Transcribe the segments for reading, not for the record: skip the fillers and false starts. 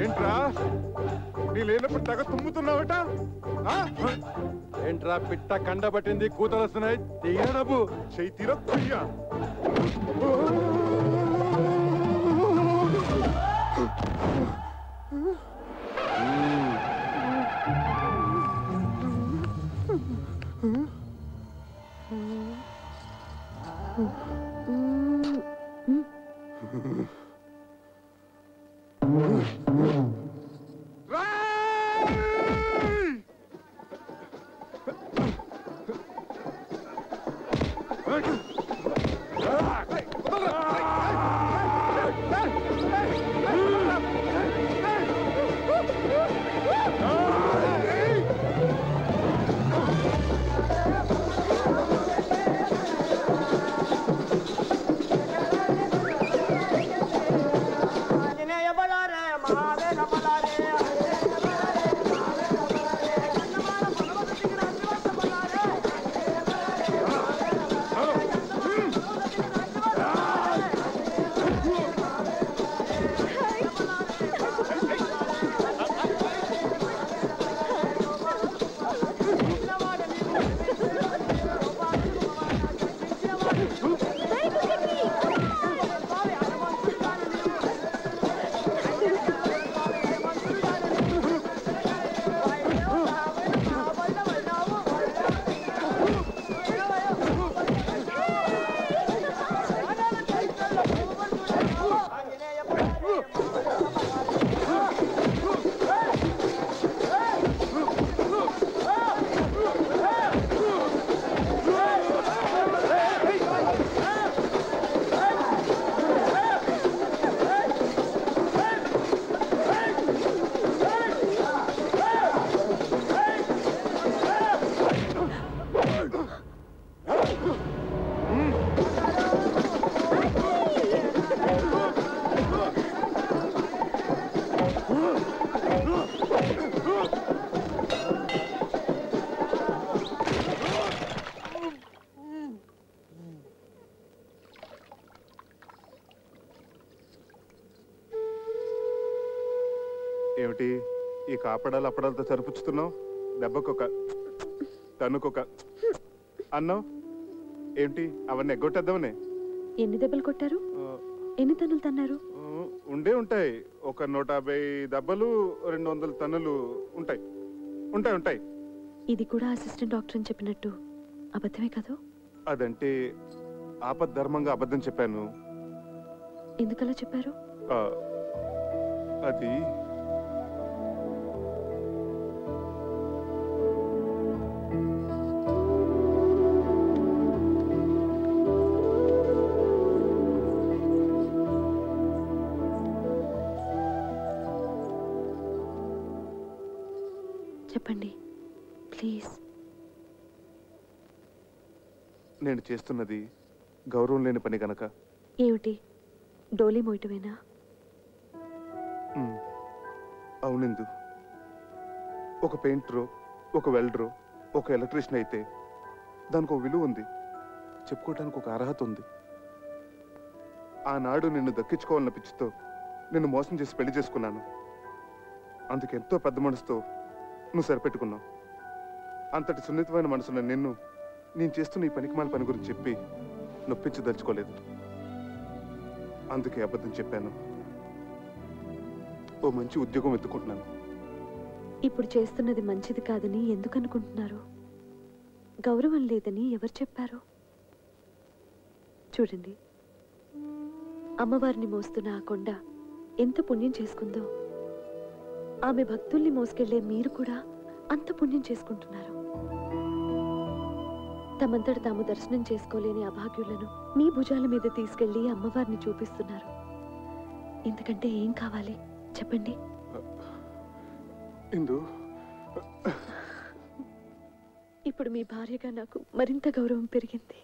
ఏంట్రా నీ లేనప్పుడు తెగ తుమ్ముతున్నావట? ఏంట్రా పిట్ట కండబట్టింది, కూతలు వస్తున్నాయి, తీయ డబ్బు చెయ్యి తీరా కుయ్యా. ఏమిటి ఈ కాపడాలు అప్పడాలతో సరిపుచ్చుతున్నావు? దెబ్బకొక తన్నుకొక అన్నావు ఏంటి? అవన్నీ ఎగ్గొట్టేద్దామనే. ఎన్ని దెబ్బలు కొట్టారు? ఎన్ని తన్నులు తన్నారు? ఉండే ఉంటాయి, ఒక 150 దెబ్బలు, 200 తన్నులు ఉంటాయి. ఉంటాయి ఉంటాయి. ఇది కూడా అసిస్టెంట్ డాక్టర్ అని చెప్పినట్టు అబద్ధమే కదా? అదంటే ఆపద్ధర్మంగా అబద్ధం చెప్పాను. ఎందుకలా చెప్పారు? అది చెప్పండి ప్లీజ్. నేను చేస్తున్నది గౌరవం లేని పని గనక. ఏమిటి, డోలీ మోయటమేనా? అవునిందు, ఒక పెయింటరు, ఒక వెల్డరు, ఒక ఎలక్ట్రీషియన్ అయితే దానికి ఒక విలువ ఉంది, చెప్పుకోవటానికి ఒక అర్హత ఉంది. ఆనాడు నిన్ను దక్కించుకోవాలన్న పిచ్చితో నిన్ను మోసం చేసి పెళ్లి చేసుకున్నాను. అందుకెంతో పెద్ద మనసుతో నువ్వు సరిపెట్టుకున్నావు. అంతటి సున్నితమైన మనసున్న నిన్ను నేను చేస్తున్న ఈ పనికిమాల పని గురించి చెప్పి నొప్పించదలుచుకోలేదు. అందుకే అబద్ధం చెప్పాను. ఓ మంచి ఉద్యోగం వెతుకుంటున్నాను. ఇప్పుడు చేస్తున్నది మంచిది కాదని ఎందుకు అనుకుంటున్నారు? గౌరవం లేదని ఎవరు చెప్పారు? చూడండి, అమ్మవారిని మోస్తున్న ఆ కొండ ఎంత పుణ్యం చేసుకుందో, ఆమె భక్తుల్ని మోసుకెళ్లే మీరు కూడా అంత పుణ్యం చేసుకుంటున్నారు. తమంతట తాము దర్శనం చేసుకోలేని అభాగ్యులను మీ భుజాల మీద తీసుకెళ్లి అమ్మవారిని చూపిస్తున్నారు. ఇంతకంటే ఏం కావాలి చెప్పండి? ఇప్పుడు మీ భార్యగా నాకు మరింత గౌరవం పెరిగింది.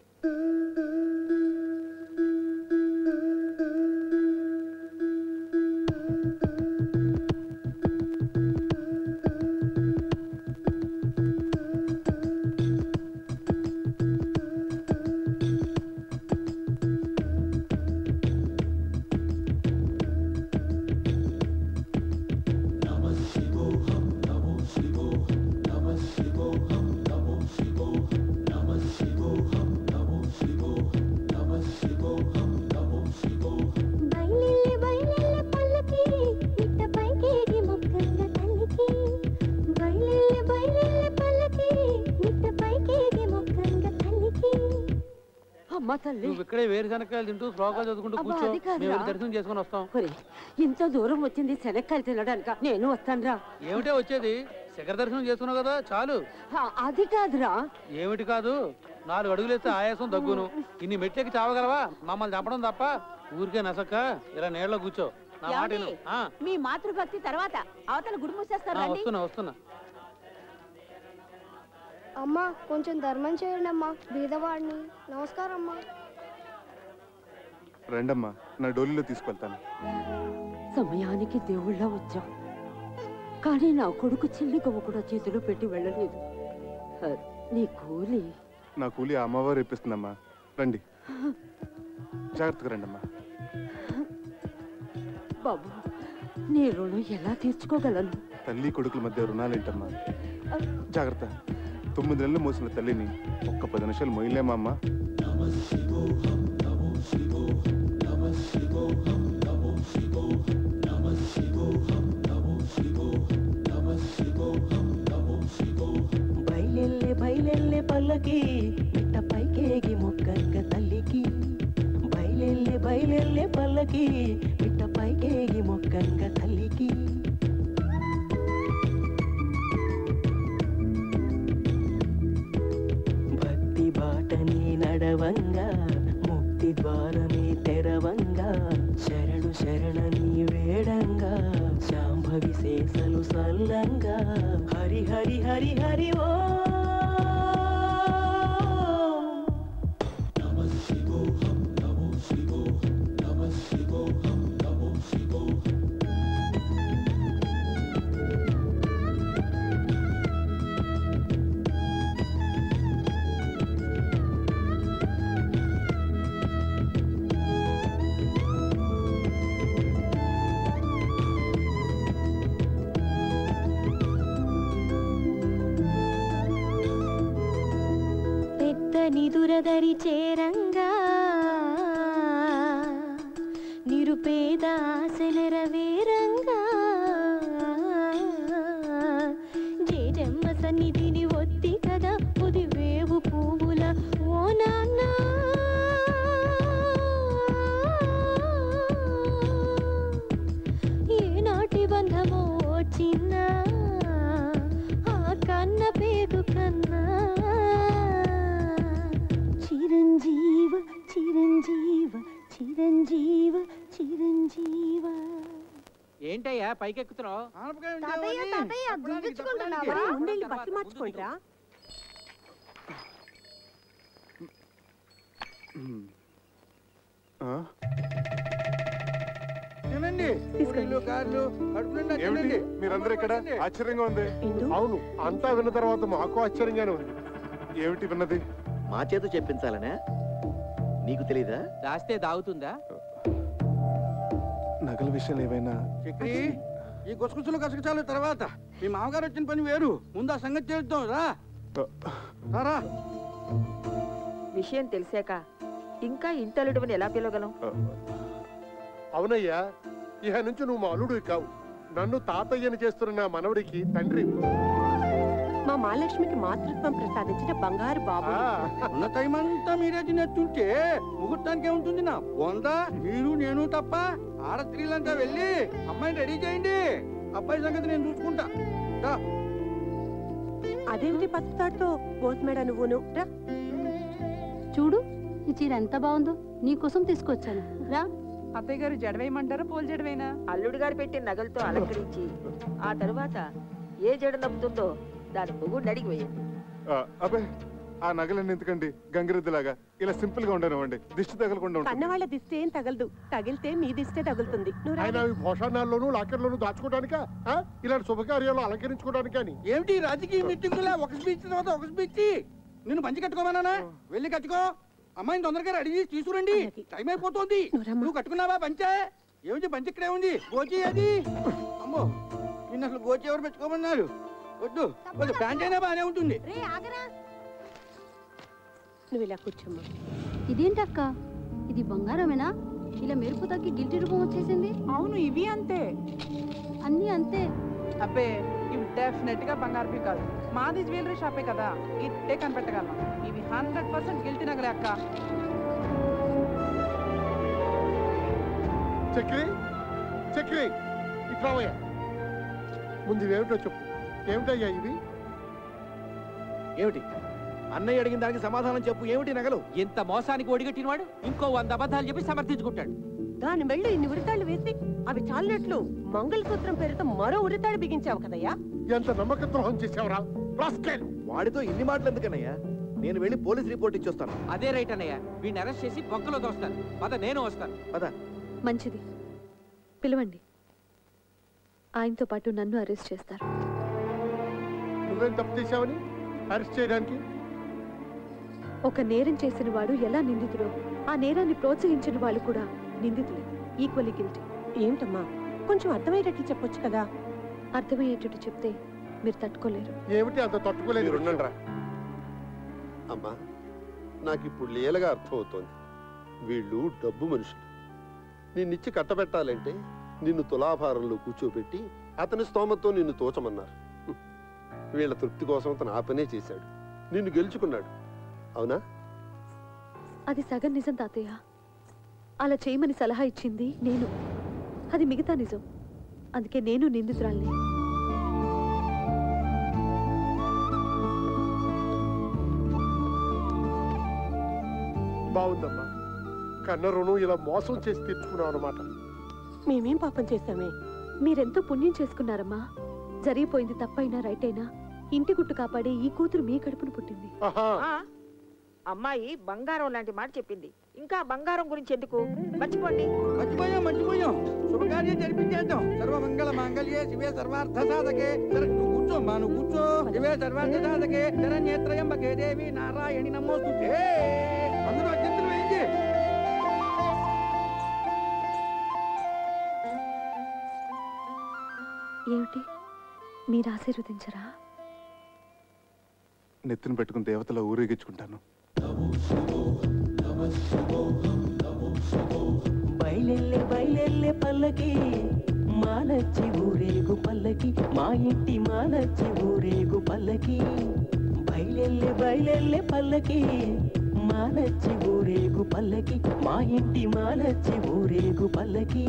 అమ్మ తల్లి నువ్వు ఇక్కడే వేరుశనక్కాయలు తింటూ శ్లోకాలు చదువుకుంటూ కూర్చో, మేము వెళ్ళి దర్శనం చేసుకుని వస్తాం. ఇంత దూరం వచ్చింది శనక్కాయలు తినడానిక, నేను వస్తానురా. ఏమిటే వచ్చేది, శిఖర దర్శనం చేసుకున్నావు కదా చాలు. అది కాదురా. ఏమిటి కాదు, 4 అడుగులు వేస్తే ఆయాసం దగ్గును. ఇన్ని మెట్లకి చావగలవా? మమ్మల్ని చంపడం తప్ప. ఊరికే నసక్క ఇలా నీళ్ళలో కూర్చో. నా మాట విను. మీ మాతృభక్తి తర్వాత అవతల గుడి మూసేస్తారు. వస్తున్నా. అమ్మా కొంచెం ధర్మం చేయండి అమ్మా, బీదవాడిని. నమస్కారం అమ్మా. రండమ్మా, నా డోలీలో తీసుకెళ్తాను. సమయానికి దేవుళ్ళ వచ్చాం, కానీ నా కొడుకు చిల్లిగవ్వ కూడా చేతిలో పెట్టి వెళ్ళలేదు. నీ కూలి? నా కూలి ఆ అమ్మవారు ఇప్పిస్తుందమ్మా. రండి, జాగ్రత్తగా రండమ్మా. బాబు, నీ రుణం ఎలా తీర్చుకోగలను? తల్లి కొడుకుల మధ్య రుణాలేంటమ్మా? జాగ్రత్త. 9 నెలలు మోసిన తల్లిని ఒక్క 10 నిమిషాలు మొయ్యలేమా అమ్మా? బయలెల్లే బయలెల్లే పల్లకి పిట్ట పైకేగి మొక్కక్క తల్లికి. బయలెల్లే బయలెల్లే పల్లకి పిట్ట పైకేగి మొక్కక్క తల్లికి. భక్తి బాటని నడవంగా ముక్తి ద్వారమే తెరవంగా. శరణు శరణని వేడంగా శాంభవి శేషలు సల్లంగా. హరి హరి హరి హరి ఓ నిదురదరి చేరంగా నిరుపేద ఆశలరవేరంగా. జేజమ్మ సన్నిధిని ఒత్తి కదా ఉదివేవు పువ్వుల ఓ నాన్న. ఏనాటి బంధమో చిన్న ఆ కన్న పేగు కన్నా. చిరంజీవ చిరంజీవ చిరంజీవ చిరంజీవ. ఏంటయ్యా పైకెక్కుతున్నావు? బట్టి మార్చుకుంటా. ఏమిటి మీరందరూ ఇక్కడ? ఆశ్చర్యంగా ఉంది. అవును, అంతా విన్న తర్వాత మాకు ఆశ్చర్యంగానే ఉంది. ఏమిటి విన్నది? మా చేత చెప్పించాలనే నీకు తెలీదా? దాస్తే దాగుతుందా? నగల విషయాలు ఏవైనా? చక్రి, ఈ గుసగుసలు గసగసాలు తర్వాత మీ మామగారు వచ్చిన పని వేరు. ముందు ఆ సంగతి తెలుద్దాం. రా. విషయం తెలిసాక ఇంకా ఇంటలుడువని ఎలా పిలవగలం? అవునయ్యా, ఇహ నుంచి నువ్వు మా అల్లుడు కావు, నన్ను తాతయ్యని చేస్తున్న నా మనవడికి తండ్రి. మా మహాలక్ష్మికి మాతృత్వం ప్రసాదించిన బంగారు బాబు. ఉన్న టైం అంతా మీరే తినేస్తుంటే ముహూర్తానికి ఏముంటుంది? నా బొందా, మీరు నేను తప్ప ఆడ స్త్రీలంతా వెళ్ళి అమ్మాయిని రెడీ చేయండి. అబ్బాయి సంగతి నేను చూసుకుంటా. అదేమిటి పసుతాడుతో గోస్మేడ నువ్వును? చూడు, ఈ చీర ఎంత బాగుందో, నీకోసం తీసుకొచ్చాను. రా. అత్తయ్య గారు జడవేయమంటారా పూల జడవేనా? అల్లుడు గారు పెట్టిన నగలతో అలంకరించి ఆ తరువాత ఏ జడ నప్పుతుందో దాని మొగుడు అడిగి వేయండి. అబ్బే, ఆ నగలన్నీ ఎందుకండి? గంగిరెద్దులాగా ఇలా సింపుల్ గా ఉండనివ్వండి, దిష్టి తగలకుండా ఉంటుంది. కన్నవాళ్ళ దిష్టి ఏం తగలదు, తగిలితే మీ దిష్టే తగులుతుంది. భోషణాల్లోనూ లాకర్లోనూ దాచుకోవడానిక, ఇలాంటి శుభకార్యాలు అలంకరించుకోవడానికి. అని ఏమిటి రాజకీయ మీటింగులా? ఒక స్పీచ్ తర్వాత ఒక స్పీచ్. నిన్ను పంచి కట్టుకోమన్నానా? వెళ్ళి కట్టుకో. అమ్మాయిని తొందరగా రెడీ చేసి తీసుకురండి, టైం అయిపోతుంది. నువ్వు కట్టుకున్నావా పంచే? ఏమిటి పంచి ఇక్కడే ఉంది, గోచి అది. అమ్మో, నిన్ను అసలు గోచి ఎవరు పెట్టుకోమన్నారు? వద్దు వద్దు, ప్యాంట్ అయినా బాగానే ఉంటుంది. నువ్వు ఇలా కూర్చోమ్మా. ఇదేంటక్క, ఇది బంగారమేనా? ఇలా మెరుపు తగ్గి గిల్టీ రూపం వచ్చేసింది. అవును, ఇవి అంతే, అన్నీ అంతే. అబ్బే ఇవి డెఫినెట్ గా బంగారు కాదు. మాది జ్యువెలరీ షాపే కదా, ఇట్టే కనిపెట్టగలను. ఇవి 100% గిల్టీ నగలే అక్క. చక్రి చక్రి ఇట్రావయ్యా. ముందు ఇవేమిటో చెప్పు. ఏమిటయ్యా ఇవి? ఏమిటి అన్నయ్య అడిగిన దానికి సమాధానం చెప్పు. ఏమిటి నగలు? ఇంత మోసానికి ఒడిగట్టినవాడు ఇంకో 100 అబద్ధాలు చెప్పి సమర్థించుకుంటాడు. దాని మెళ్ళు ఇన్ని ఉరితాళ్ళు వేసి అవి చాలినట్లు మంగళసూత్రం పేరుతో మరో ఉరితాడు బిగించావు కదయ్యా. ఎంత నమ్మక ద్రోహం చేసావురా రాస్కెల్. వాడితో ఇన్ని మాటలు ఎందుకన్నయ్యా? నేను వెళ్ళి పోలీస్ రిపోర్ట్ ఇచ్చొస్తాను. అదే రైట్ అన్నయ్య. వీడిని అరెస్ట్ చేసి బొక్కలో దోస్తాను. పద, నేను వస్తాను. పద. మంచిది, పిలవండి. ఆయనతో పాటు నన్ను అరెస్ట్ చేస్తారు. నువ్వేం తప్పు చేశావని అరెస్ట్ చేయడానికి? ఒక నేరం చేసిన వాడు ఎలా నిందితుడో ఆ నేరాన్ని ప్రోత్సహించిన వాళ్ళు కూడా నిందితులే, ఈక్వల్లీ గిల్టీ. ఏమిటమ్మా, కొంచెం అర్థమయ్యేటట్లు చెప్పొచ్చు కదా. అర్థమయ్యేటట్టు చెప్తే మీరు తట్టుకోలేరు. ఏమిటి అంత తట్టుకోలేదు? ఉండండిరా అమ్మా, నాకు ఇప్పుడు లీలగా అర్థమవుతోంది. వీళ్ళు డబ్బు మనుషులు. నిన్నిచ్చి కట్టబెట్టాలంటే నిన్ను తులాభారంలో కూర్చోబెట్టి అతని స్తోమతో నిన్ను తోచమన్నారు. వీళ్ళ తృప్తి కోసం అతను ఆ పనే చేశాడు. నిన్ను గెలుచుకున్నాడు. అవునా? అది సగం నిజం తాతయ్య. అలా చేయమని సలహా ఇచ్చింది నేను. అది మిగతా నిజం. అందుకే నేను నిందితురాల్ని. బాగుందమ్మా. కన్న రుణం ఇలా మోసం చేసి తీర్చుకున్నావు అన్నమాట. మేమేం పాపం చేశామే? మీరెంతో పుణ్యం చేసుకున్నారమ్మా. జరిగిపోయింది తప్పైనా రైట్ అయినా ఇంటి గుట్టు కాపాడే ఈ కూతురు మీ కడుపును పుట్టింది. అమ్మాయి బంగారం లాంటి మాట చెప్పింది. ఇంకా బంగారం గురించి ఎందుకు? మర్చిపోండి. మర్చిపోయాం. శుభకార్యం జరిపించేద్దాం. సర్వమంగళ మాంగళ్యే శివే సర్వార్థ సాధకే. నువ్వు కూర్చోమ్మా, నువ్వు కూర్చో. శివే సర్వార్థ సాధకే శరణ్యేత్రయంబకే దేవి నారాయణి నమోస్తుతే. అందరూ అత్యంతలు వేయించి. ఏమిటి, మీరు ఆశీర్వదించరా? నెత్తిన పెట్టుకుని దేవతలో ఊరేగించుకుంటాను. బయలెల్లే బయలెల్లే పల్లకి మానచ్చి ఊరేగు పల్లకి, మా ఇంటి మానచ్చి ఊరేగు పల్లకి. బయలెల్లే బయలెల్లే పల్లకి మానచ్చి ఊరేగు పల్లకి, మా ఇంటి మానచ్చి ఊరేగు పల్లకి.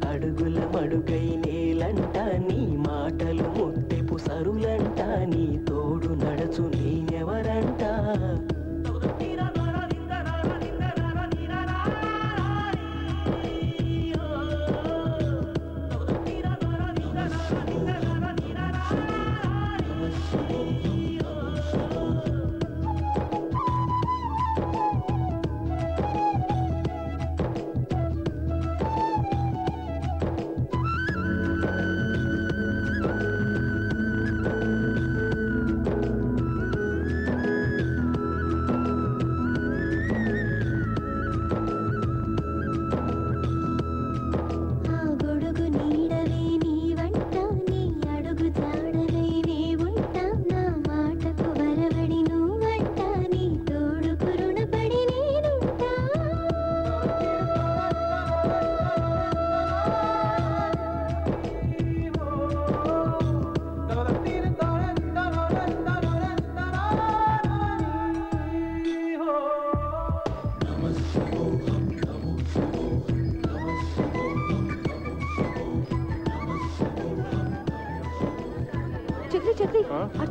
అడుగుల మడుగై నేలంట, నీ మాటలు ముత్తెపు సరులంట, నీ తోడు నడచు నేనెవరంట.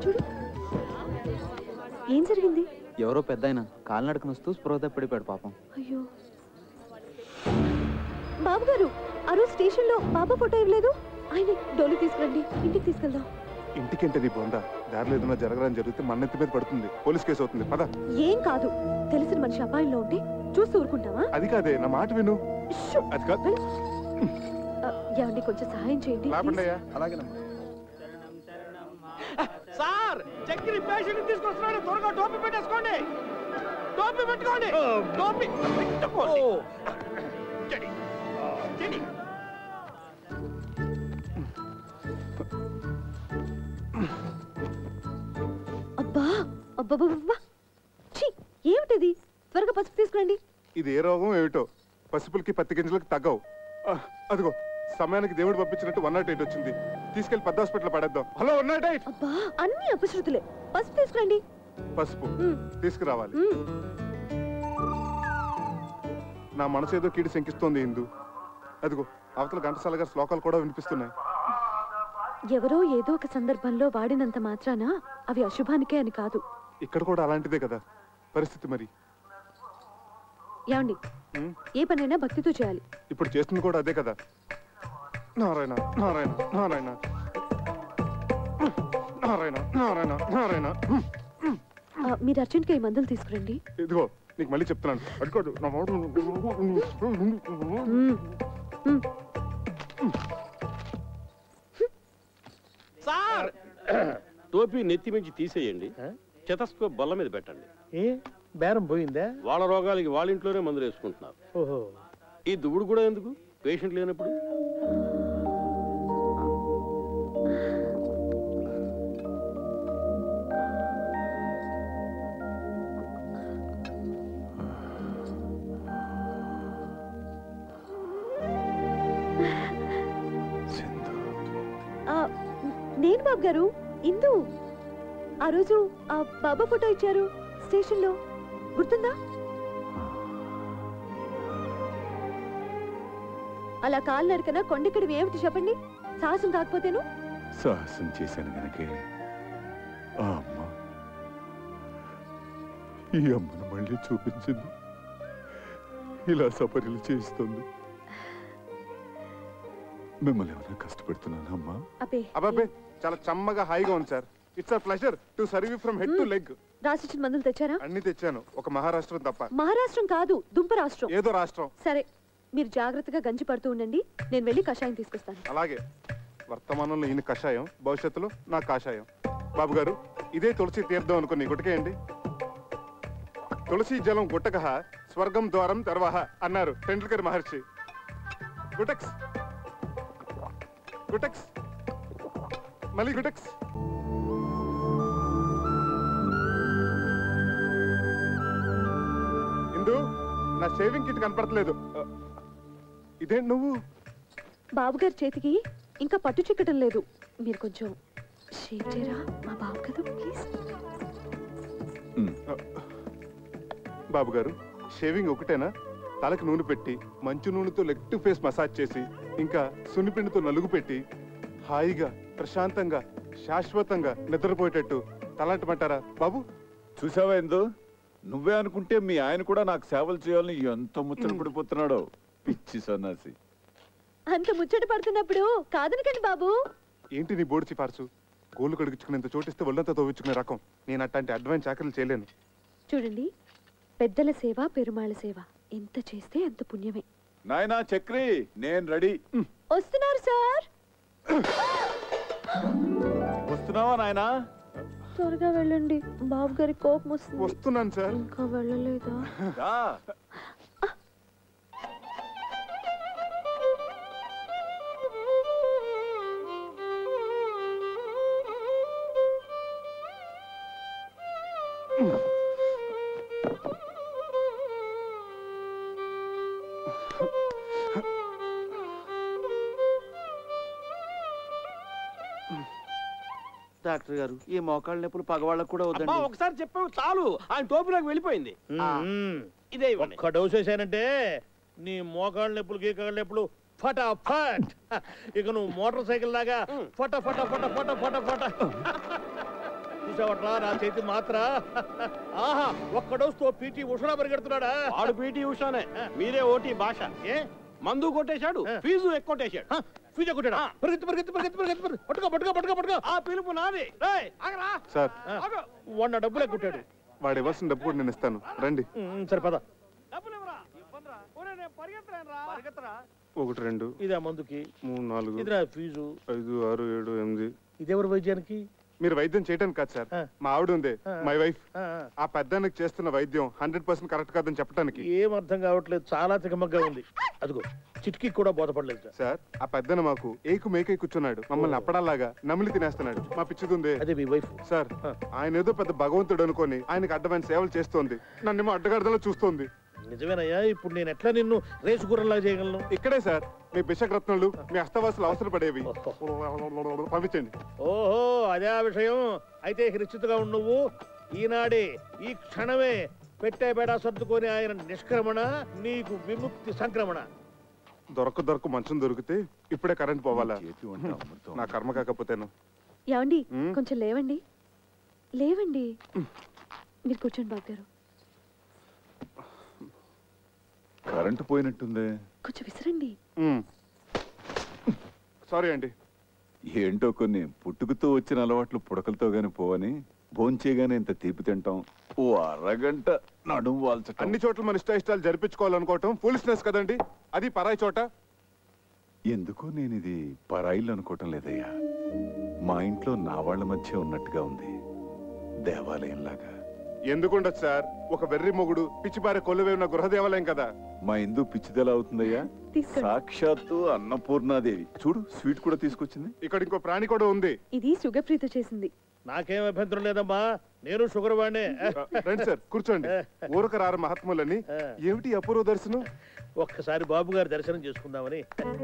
చూడు, ఏం జరిగింది? ఎవరో పెద్ద ఆయన కాలినడకను వస్తూ స్పృహ తప్పిడిపోయాడు పాపం. అయ్యో బాబు గారు, ఆ రోజు స్టేషన్ లో బాబా ఫోటో ఇవ్వలేదు. ఆయన డోలు తీసుకురండి, ఇంటికి తీసుకెళ్దాం. ఇంటికేంటది బొందా? దారిలో ఏదైనా జరగడానికి జరిగితే మన్నెత్తి మీద పడుతుంది, పోలీస్ కేసు అవుతుంది. పద. ఏం కాదు, తెలిసిన మనిషి అపాయంలో ఉంటే చూసి ఊరుకుంటావా? అది కాదే, నా మాట విను. అది కాదు. ఏమండి, కొంచెం సహాయం చేయండి. అలాగేనమ్మా. సార్, చక్కెర పేషెంట్ తీసుకొస్తున్నాడు. త్వరగా టోపీ పెట్టేసుకోండి. టోపీ పెట్టుకోండి. టోపీ పెట్టుకోండి. అబ్బా అబ్బా, ఏమిటిది? త్వరగా పసుపు తీసుకురండి. ఇది ఏ రోగం ఏమిటో, పసుపులకి పత్తి గింజలకి తగ్గవు. అదిగో సమయానికి దేవుడు పంపించినట్టు 108 వచ్చింది. తీసుకెళ్లి పెద్ద హాస్పిటల్ పడేద్దాం. హలో 108. అబ్బా అన్ని అపశృతులే. పసుపు తీసుకురండి. పసుపు తీసుకురావాలి. నా మనసు ఏదో కీడి శంకిస్తోంది ఇందు. అదిగో అవతల ఘంటసాల గారి శ్లోకాలు కూడా వినిపిస్తున్నాయి. ఎవరో ఏదో ఒక సందర్భంలో వాడినంత మాత్రాన అవి అశుభానికే అని కాదు. ఇక్కడ కూడా అలాంటిదే కదా పరిస్థితి. మరి ఏమండి, ఏ పనైనా భక్తితో చేయాలి. ఇప్పుడు చేస్తుంది కూడా అదే కదా. నారాయణ నారాయణ నారాయణ నారాయణ నారాయణ నారాయణ. మీరు అర్జెంట్గా ఈ మందులు తీసుకురండి. ఇదిగో నీకు మళ్ళీ చెప్తున్నాను. అడుకోదు నా సార్ టోపీ నెత్తి మించి తీసేయండి. చెతస్కోప్ బల్ల మీద పెట్టండి. ఏ బేరం పోయిందా? వాళ్ళ రోగాలకి వాళ్ళ ఇంట్లోనే మందులు వేసుకుంటున్నారు. ఓహో, ఈ దువ్వుడు కూడా ఎందుకు పేషెంట్ లేనప్పుడు? నేను బాబు గారు ఇందు. ఆ రోజు ఆ బాబా ఫోటో ఇచ్చారు స్టేషన్ లో, గుర్తుందా? అలా కాలు నరకన కొండెక్కడివి ఏమిటి చెప్పండి? సాహసం కాకపోతేను. సాహసం చేశాను గనకే ఆ అమ్మ ఈ అమ్మను మళ్ళీ చూపించింది. ఇలా సపర్యలు చేస్తుంది. మిమ్మల్ని ఏమైనా కష్టపెడుతున్నాను అమ్మా? అబ్బాబే చాలా చమ్మగా హాయిగా ఉంది sir. It's a pleasure to serve you from head to leg. రాసిచ్చిన మందులు తెచ్చారా? అన్ని తెచ్చాను, ఒక మహారాష్ట్రం తప్ప. మహారాష్ట్రం కాదు, దుంప రాష్ట్రం. ఏదో రాష్ట్రం. సరే, మీరు జాగ్రత్తగా గంజి పడుతూ ఉండండి. నేను వెళ్ళి కషాయం తీసుకొస్తాను. అలాగే. వర్తమానంలో ఈయన కషాయం, భవిష్యత్తులో నా కాషాయం. బాబు గారు, ఇదే తులసి తీర్థం అనుకుని గుటకేయండి. తులసి జలం గుట్టక స్వర్గం ద్వారం తర్వాహ అన్నారు టెండూల్కర్ మహర్షి. గుటక్స్ గుటక్స్ మళ్ళీ గుటక్స్. ఇందు, నా షేవింగ్ కిట్ కనపడట్లేదు. ఇదేంటి నువ్వు? బాబుగారి చేతికి ఇంకా పట్టు చిక్కటం లేదు. మీరు కొంచెం షేవ్ చేయరా మా బాబు కదా ప్లీజ్. బాబు గారు, షేవింగ్ ఒకటేనా? తలకి నూనె పెట్టి మంచు నూనెతో లెగ్ టు ఫేస్ మసాజ్ చేసి ఇంకా సున్నిపిండితో నలుగు పెట్టి హాయిగా ప్రశాంతంగా శాశ్వతంగా నిద్రపోయేటట్టు తలాంటమంటారా బాబు? చూసావా ఎందు, నువ్వే అనుకుంటే మీ ఆయన కూడా నాకు సేవలు చేయాలని ఎంత ముచ్చట పడిపోతున్నాడో. పిచ్చి సన్నాసి. అంత ముచ్చట పడుతున్నప్పుడు కాదనకండి బాబు. ఏంటి నీ బోర్డు సిఫార్సు? గోళ్ళు కడిగించుకునేంత చోటిస్తే ఒళ్ళంతా తోవించుకునే రకం. నేను అట్లాంటి అడ్వాన్స్ చాకరీలు చేయలేను. చూడండి, పెద్దల సేవ పెరుమాళ సేవ ఎంత చేస్తే అంత పుణ్యమే. నాయనా చక్రి, నేను రెడీ. వస్తున్నారు సార్. వస్తున్నావా నాయనా? త్వరగా వెళ్ళండి, బాబు గారి కోపం వస్తుంది. వస్తున్నాను సార్. ఇంకా వెళ్ళలేదా? డాక్టర్ గారు, ఈ మోకాళ్ళ నొప్పులు పగవాళ్ళకు కూడా వద్దండి. ఒకసారి చెప్పావు చాలు, ఆయన టోపీలోకి వెళ్ళిపోయింది. ఇదే ఒక్క డోస్ వేసానంటే నీ మోకాళ్ళ నొప్పులు గీకాళ్ళ నొప్పులు ఫటాఫట్. ఇక నువ్వు మోటార్ సైకిల్ లాగా ఫట ఫట ఫట ఫట ఫట ఫట. చూసావట్లా నా చేతి మాత్ర? ఆహా, ఒక్క డోస్ తో పీటీ ఉషా పరిగెడుతున్నాడా? వాడు పీటీ ఉషానే, మీరే ఓటీ భాష. ఏ మందు కొట్టేశాడు, ఫీజు ఎక్కువ. ఫీజు కొట్టాడా? పరిగెత్తు పరిగెత్తు పరిగెత్తు పరిగెత్తు. పట్టుకో పట్టుకో పట్టుకో పట్టుకో. ఆ పిలుపు నాది. సార్, వాడు డబ్బులే కొట్టాడు. వాడు ఇవ్వాల్సిన డబ్బు కూడా నేను ఇస్తాను, రండి. సరే పద. 1 2 ఇదే మందుకి, 3 4 ఇదిరా ఫీజు, 5 6 7 8. ఇదెవరు వైద్యానికి? మీరు వైద్యం చేయడానికి కాదు సార్, మా ఆవిడ ఉంది, మై వైఫ్. ఆ పెద్దానికి చేస్తున్న వైద్యం 100% కరెక్ట్ కాదని చెప్పడానికి. ఏం అర్థం కావట్లేదు, చాలా తికమగ్గా ఉంది. అదిగో చిటికి కూడా బోధపడలేదు సార్. ఆ పెద్దన మాకు ఏకు మేకై కూర్చున్నాడు, మమ్మల్ని అప్పడాలాగా నమిలి తినేస్తున్నాడు. మా పిచ్చిదుందే అదే మీ వైఫ్ సార్. ఆయన ఏదో పెద్ద భగవంతుడు అనుకొని ఆయనకు అడ్డమైన సేవలు చేస్తోంది, నన్నేమో అడ్డగడదలో చూస్తోంది. నిజమేనయ్యా, ఇప్పుడు నేను ఎట్లా నిన్ను రేసు గుర్రంలాగా చేయగలను? ఇక్కడే సార్ మీ బిషక్రత్నాలు మీ అస్తవాసులు అవసరపడేవి. పంపించండి. ఓహో, అదే ఆ విషయం. అయితే నిశ్చితగా ఉండు. నువ్వు ఈనాడే ఈ క్షణమే పెట్టే బేడా సర్దుకొని ఆయన నిష్క్రమణ, నీకు విముక్తి సంక్రమణ. దొరక మంచం దొరికితే ఇప్పుడే కరెంట్ పోవాలా? నా కర్మ కాకపోతేను. ఏమండి కొంచెం లేవండి, లేవండి. మీరు కూర్చోండి బాబు గారు. కరెంటు పోయినట్టుంది. కొంచెం విసిరండి. సారీ అండి. ఏంటో కొన్ని పుట్టుకతో వచ్చిన అలవాట్లు పుడకలతో గాని పోవని భోంచేయగానే ఇంత తీపి తింటాం, ఓ అరగంట నడుము వాల్చటం. అన్ని చోట్ల మన ఇష్టాలు జరిపించుకోవాలనుకోవటం ఫూలిష్నెస్ కదండి. అది పరాయి చోట. ఎందుకో నేను ఇది పరాయిలు అనుకోవటం లేదయ్యా. మా ఇంట్లో నా వాళ్ళ మధ్య ఉన్నట్టుగా ఉంది, దేవాలయంలాగా. ఎందుకుండదు సార్, ఒక వెర్రి మొగుడు పిచ్చిపారే కొలువే ఉన్న గృహ దేవాలయం కదా. మా ఇందు పిచ్చిదెలా అవుతుందయ్యా? సాక్షాత్తు అన్నపూర్ణాదేవి. చూడు, స్వీట్ కూడా తీసుకొచ్చింది. ఇక్కడ ఇంకో ప్రాణి కూడా ఉంది. ఇది షుగర్ ఫ్రీతో చేసింది. నాకేం అభ్యంతరం లేదమ్మా, నేను షుగర్ వాడినే. రండి సార్, కూర్చోండి. ఊరక రారు మహాత్ములని. ఏమిటి అపూర్వ దర్శనం? ఒక్కసారి బాబు గారి దర్శనం చేసుకుందామని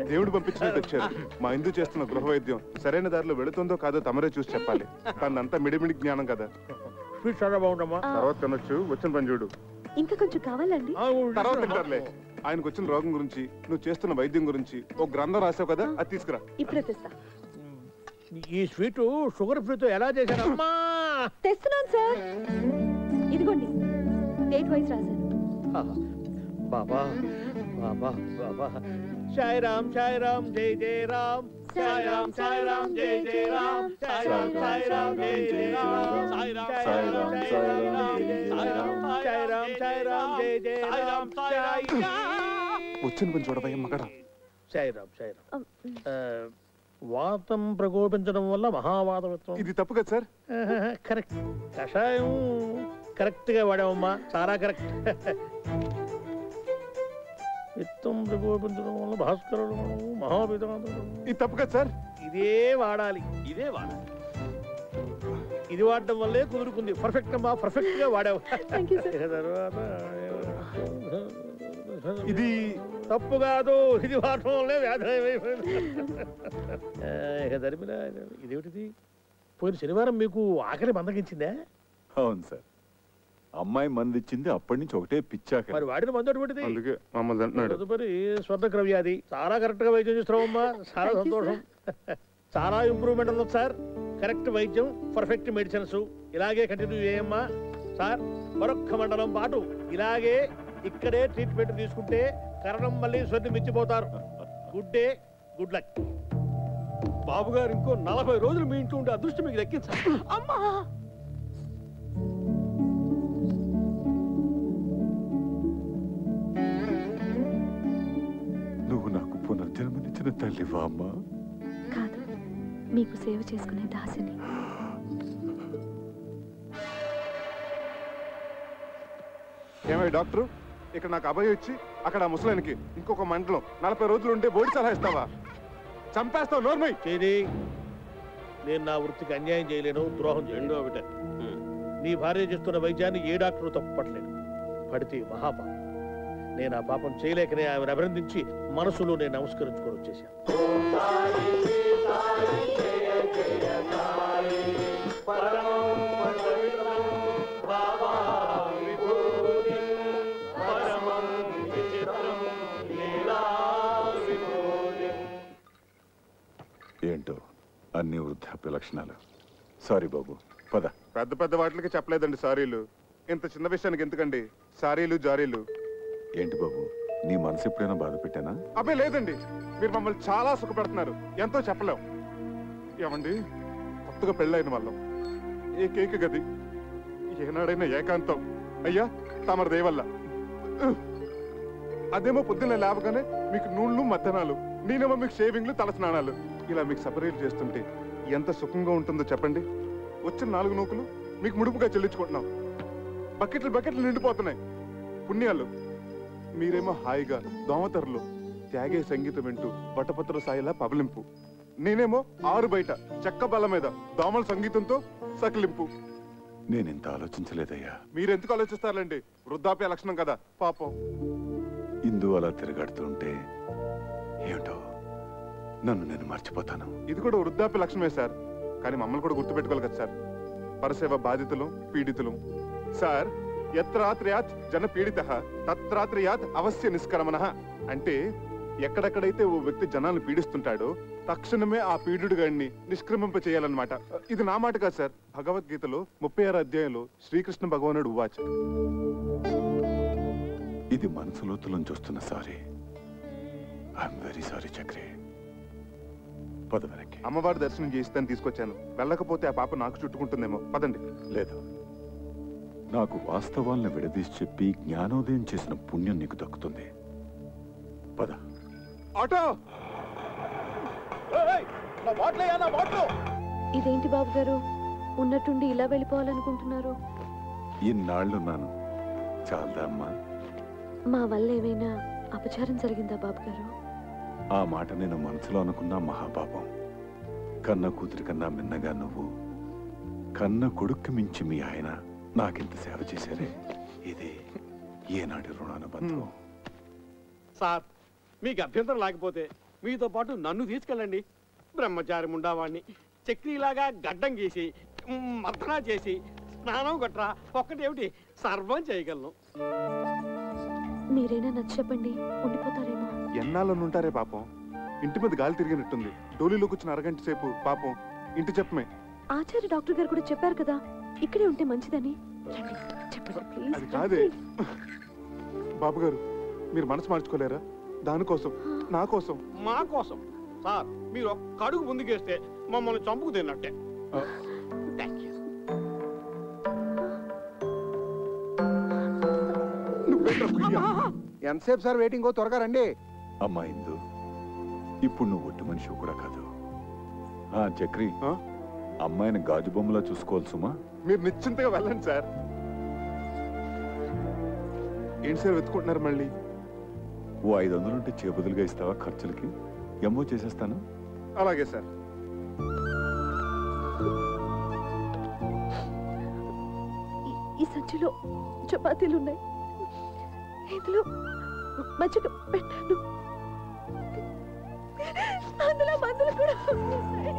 దేవుడు పంపించినట్టు వచ్చారు. మా ఇందు చేస్తున్న గృహ వైద్యం సరైన దారిలో వెళుతుందో కాదో తమరే చూసి చెప్పాలి. తనంతా మిడిమిడి జ్ఞానం కదా. స్వీట్ చాలా బాగుందమ్మా. తర్వాత తినొచ్చు, వచ్చిన పని చూడు. ఇంకా కొంచెం కావాలండి? తర్వాత తింటారులే. ఆయనకు వచ్చిన రోగం గురించి, నువ్వు చేస్తున్న వైద్యం గురించి ఒక గ్రంథం రాసావు కదా, అది తీసుకురా. ఇప్పుడే తెస్తా. ఈ స్వీట్ షుగర్ ఫ్రీతో ఎలా చేశానమ్మా? తెస్తున్నాను సార్, ఇదిగోండి. డేట్ వైజ్ రాశాను. బాబా బాబా బాబా. సాయి రామ్ సాయి రామ్ జై జై రామ్. సాయి రామ్ సాయి రామ్ జై జై రామ్. సాయి రామ్ సాయి రామ్ జై జై రామ్. సాయి రామ్ సాయి రామ్ జై జై రామ్. సాయి రామ్ సాయి రామ్ సాయి రామ్ జై జై రామ్. సాయి వచ్చిన పని చూడవయ్య మగడా. సాయి రామ్ సాయి రామ్. వాతం ప్రకోపించడం వల్ల మహావాతం. ఇది తప్పు కదా సార్? కరెక్ట్. కషాయం కరెక్ట్ గా వాడామమ్మా, చాలా కరెక్ట్. విత్తం ప్రకోపించడం వల్ల భాస్కరుడు మహావిధానం. ఇది తప్పు కదా సార్? ఇదే వాడాలి, ఇదే వాడాలి. ఇది వాడడం వల్లే కుదురుకుంది. పర్ఫెక్ట్ అమ్మా, పర్ఫెక్ట్ గా వాడావు. తర్వాత ఇది తప్పు కాదు, ఇది వాడటం వల్లే వ్యాధి. ఇక దరిమిలా ఇదేమిటిది? పోయిన శనివారం మీకు ఆకలి మందగించిందా? అవును సార్, అమ్మాయి మంది ఇచ్చింది. అప్పటి నుంచి ఒకటే పిచ్చాక. మరి వాడిన మందు అటువంటిది. తదుపరి స్వర్ణక్ర వ్యాధి. చాలా కరెక్ట్ గా వైద్యం చేస్తున్నావమ్మా, చాలా సంతోషం. చాలా ఇంప్రూవ్మెంట్ ఉంది సార్. కరెక్ట్ వైద్యం, పర్ఫెక్ట్ మెడిసిన్స్. ఇలాగే కంటిన్యూ చేయమ్మా సార్. మరొక్క మండలం పాటు ఇలాగే ఇక్కడే ట్రీట్మెంట్ తీసుకుంటే కరణం మళ్ళీ స్వర్ణి మించిపోతారు. Good day, good luck. Babu గారు ఇంకో 40 రోజులు మీ ఇంట్లో ఉండే అదృష్టం మీకు దక్కించాలి. అమ్మా, నువ్వు నాకు పునర్జన్మనిచ్చిన తల్లివా అమ్మా? కాదు, మీకు సేవ చేసుకునే దాసిని. ఏమై డాక్టర్, ఇక్కడ నాకు అభయం ఇచ్చి అక్కడ ముసలానికి ఇంకొక మండలం 40 రోజులు ఉంటే బోడి సలహా ఇస్తావా? చంపేస్తావు. నోర్మై చేది. నేను నా వృత్తికి అన్యాయం చేయలేను, ద్రోహం చేయలేను. ఒకటే, నీ భార్య చేస్తున్న వైద్యాన్ని ఏ డాక్టరు తప్పుపట్టలేను. పడితే మహాపాపం. నేను ఆ పాపం చేయలేకనే ఆమెను అభినందించి మనసులో నేను నమస్కరించుకొని వచ్చేసాను. ఏంటో అన్ని వృద్ధాప్య లక్షణాలు. సారీ బాబు, పద. పెద్ద పెద్ద వాటికి చెప్పలేదండి సారీలు. ఇంత చిన్న విషయానికి ఎందుకండి సారీలు జారీలు? ఏంటి బాబు, నీ మనసు ఎప్పుడైనా బాధ పెట్టానా? అబ్బే లేదండి, మీరు మమ్మల్ని చాలా సుఖపెడుతున్నారు. ఎంతో చెప్పలేం. ఏమండి, కొత్తగా పెళ్ళైన వాళ్ళం, ఏకైక గది, ఏనాడైనా ఏకాంతం. అయ్యా తమరి దయవల్ల. అదేమో పొద్దున్న లేవగానే మీకు నూళ్ళు మధ్యాహ్నాలు, నేనేమో మీకు షేవింగ్లు, తల స్నానాలు. ఇలా మీకు సపరేట్ చేస్తుంటే ఎంత సుఖంగా ఉంటుందో చెప్పండి. వచ్చిన 4 నూకులు మీకు ముడుపుగా చెల్లించుకుంటున్నాం. బకెట్లు నిండిపోతున్నాయి పుణ్యాలు. మీరేమో హాయిగా దోమతెరలు త్యాగే సంగీతం వింటూ బట్టపత్ర సాయిలా పబలింపు. నేనేమో 6 బయట చెక్క బల్ల మీద దోమల సంగీతంతో సకిలింపు. నేనింత ఆలోచించలేదయ్యా. మీరెందుకు ఆలోచిస్తారులేండి, వృద్ధాప్య లక్షణం కదా పాపం. ఇందు అలా తిరగడుతుంటే ఏమిటో నన్ను నేను మర్చిపోతాను. ఇది కూడా వృద్ధాప్య లక్షణమే సార్, కానీ మమ్మల్ని కూడా గుర్తుపెట్టుకోవాలి కదా సార్. పరసేవ బాధితులు పీడితులు సార్. యత్రాత్రయాత్ జన పీడిత తత్రాత్రయాత్ అవశ్య నిష్కరమణ. అంటే ఎక్కడెక్కడైతే ఓ వ్యక్తి జనాలను పీడిస్తుంటాడో తక్షణమే ఆ పీడుడు గాడిని నిష్క్రమింప చేయాలన్నమాట. ఇది నా మాట కాదు సార్, భగవద్గీతలో 36వ అధ్యాయంలో శ్రీకృష్ణ భగవానుడు ఉవాచ. ఇది మనసులోతులను చూస్తున్న sorry. I'm very sorry Chakri. పద వెనక్కి. అమ్మవారి దర్శనం చేయిస్తాను తీసుకొచ్చాను. వెళ్ళకపోతే ఆ పాప నాకు చుట్టుకుంటుందేమో. పదండి. లేదు, నాకు వాస్తవాలను విడదీసి చెప్పి జ్ఞానోదయం చేసిన పుణ్యం నీకు దక్కుతుంది. పద. ఆటో. ఇదేంటి బాబు గారు, ఉన్నట్టుండి ఇలా వెళ్ళిపోవాలనుకుంటున్నారు? ఇన్నాళ్ళున్నాను, చాలదా అమ్మా? మా వల్ల ఏమైనా అపచారం జరిగిందా బాబు గారు? ఆ మాట నేను మనసులో అనుకున్నా మహాపాపం. కన్న కూతురి కన్నా మిన్నగా నువ్వు, కన్న కొడుక్కి మించి మీ ఆయన నాకింత సేవ చేశారే. ఇది ఏనాటి రుణానుబంధం. సార్, మీకు అభ్యంతరం లేకపోతే మీతో పాటు నన్ను తీసుకెళ్ళండి. బ్రహ్మచారి ఉండేవాడిని చక్రీలాగా గడ్డం గీసి మర్దనా చేసి స్నానం గట్రా ఒక్కటేమిటి సర్వం చేయగలను. మీరైనా నచ్చ చెప్పండి, ఉండిపోతారేమో. ఎన్నాళ్ళని ఉంటారే పాపం. ఇంటి మీద గాలి తిరిగినట్టుంది. డోలీలో కూర్చున్న అరగంట సేపు పాపం ఇంటి చెప్పమే. ఆచార్య డాక్టర్ గారు కూడా చెప్పారు కదా ఇక్కడే ఉంటే మంచిదని. అది కాదే బాబు గారు, మీరు మనసు మార్చుకోలేరా? దానికోసం, నా కోసం, మా కోసం. సార్, మీరు ఒక్క అడుగు ముందుకేస్తే మమ్మల్ని చంపుకు తిన్నట్టే. ఎంతసేపు సార్ వెయిటింగ్? త్వరగా రండి. అమ్మా ఇందు, ఇప్పుడు నువ్వు ఒట్టి మనిషి కూడా కాదు. చక్రి, అమ్మాయిని గాజు బొమ్మలా చూసుకోవాలి సుమా. మీరు నిశ్చింతగా వెళ్ళండి సార్. ఏంటి సార్ వెతుకుంటున్నారు మళ్ళీ? ఓ 500 ఉంటే చేబదులుగా ఇస్తావా? ఖర్చులకి ఎంఓ చేసేస్తాను. అలాగే సార్. ఈ సంచిలో చపాతీలు ఉన్నాయి, ఇందులో మజ్జిగ పెట్టాను, అందులో మందులు కూడా ఉన్నాయి.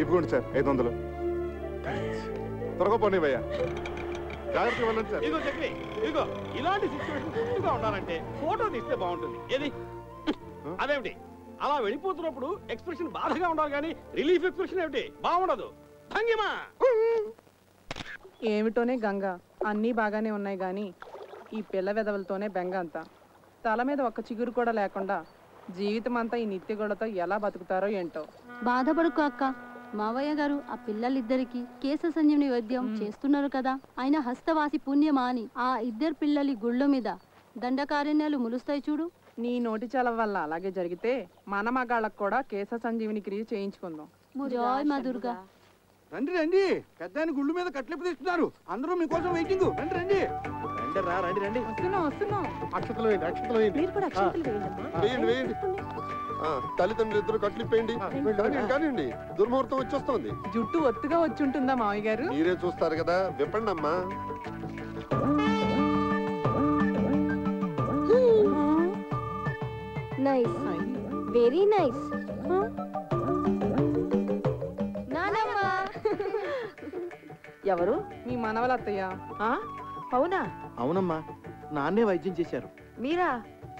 ఇవ్వండి సార్ 500. త్వరగా పోనీవయ్యా. జాగ్రత్తగా వెళ్ళండి సార్. ఇదిగో చక్రి, ఇదిగో ఇలాంటి సిచ్యువేషన్ గుర్తుగా ఉండాలంటే ఫోటో తీస్తే బాగుంటుంది. ఏది? అదేమిటి అలా వెళ్ళిపోతున్నప్పుడు ఎక్స్ప్రెషన్ బాధగా ఉండాలి కానీ రిలీఫ్ ఎక్స్ప్రెషన్ ఏమిటి బాగుండదు. భంగిమా ఏమిటోనే గంగ, అన్నీ బాగానే ఉన్నాయి గాని ఈ పిల్ల వెదవులతోనే బెంగ అంతా. తల మీద ఒక్క చిగురు కూడా లేకుండా జీవితం అంతా ఈ నిత్యగొడతో ఎలా బతుకుతారో ఏంటో. బాధపడుకో అక్క, మావయ్య గారు ఆ పిల్లలిద్దరికి కేశ సంజీవని వైద్యం చేస్తున్నారు కదా. ఆయన హస్తవాసి పుణ్యమా అని ఆ ఇద్దరు పిల్లలి గుళ్ళ మీద దండకారణ్యాలు ములుస్తాయి చూడు. నీ నోటి చలవ వల్ల అలాగే జరిగితే మన మగాళ్ళకు కూడా కేశ సంజీవిని క్రియ చేయించుకుందాం. జై మా దుర్గా. రండి రండి, పెద్ద గుళ్ళు మీద కట్లెప్పు తీస్తున్నారు. అందరూ మీకోసం వెయిటింగ్. రండి రండి. రండి రండి. వస్తున్నాం. అక్షతలు వేయండి, అక్షతలు వేయండి. వేయండి. తల్లిదండ్రులు ఇద్దరు కట్లిప్పేయండి. కానివ్వండి, దుర్ముహూర్తం వచ్చేస్తుంది. జుట్టు ఒత్తుగా వచ్చి ఉంటుందా మావయ్య గారు? మీరే చూస్తారు కదా, విప్పండి అమ్మా. Nice, very nice. ఎవరు? మీ మనవలత్తయ్య. అవునా? అవునమ్మా, నాన్నే వైద్యం చేశారు. మీరా?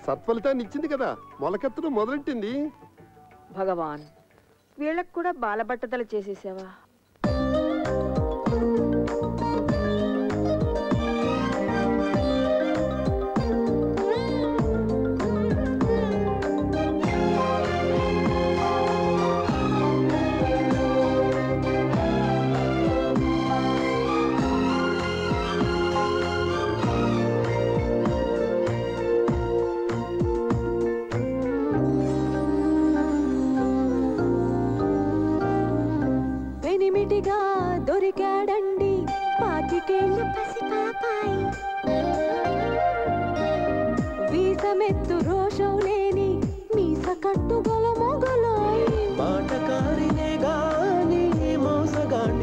సత్ఫలితాన్ని ఇచ్చింది కదా, మొలకెత్తడం మొదలెట్టింది. భగవాన్, వీళ్ళకు కూడా బాలబట్టతలు చేసేసావా? దొరికాడండి పాతికేళ్ళ పసిపాపాయి, వీసమెత్తు రోషం లేని మీస కట్టుగల మొగలాయి. మాటకారినే గాని మోసగాండి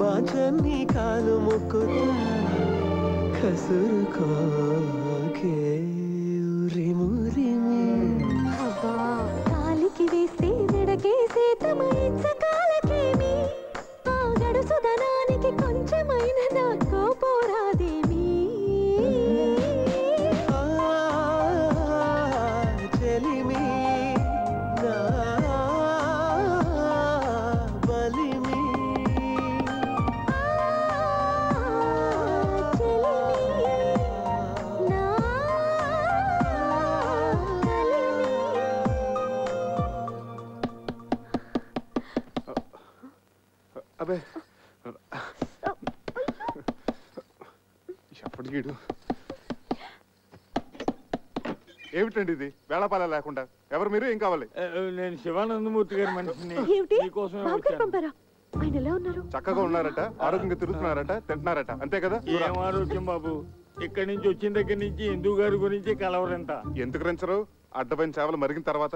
బాచన్ని కాలు మొక్కుతా కసురుకోకే ఉరిమురిమి అబ్బా కాలికి వేస్తే నడకేసే తమైంచకాలకేమి ఆ గడుసుదనానికి కొంచెమైన నాతో పోరాదేమి చెలిమి నా బలిమి అబే ఎప్పటికీడు ఏమిటండి ఇది వేళపాల లేకుండా ఎవరు మీరు ఏం కావాలి? నేను శివానందమూర్తి గారి మనిషిని ఏమిటి మీకోసమే బాబు గారు వచ్చాను. పంపారా? ఆయన ఎలా ఉన్నారు? చక్కగా ఉన్నారట, ఆరోగ్యంగా తిరుగుతున్నారట, తింటున్నారట, అంతే కదా? ఏం ఆరోగ్యం బాబు, ఇక్కడి నుంచి వచ్చిన దగ్గర నుంచి హిందూ గారి గురించి కలవరంట. ఎందుకు రంచరు? అడ్డపైన చేపలు మరిగిన తర్వాత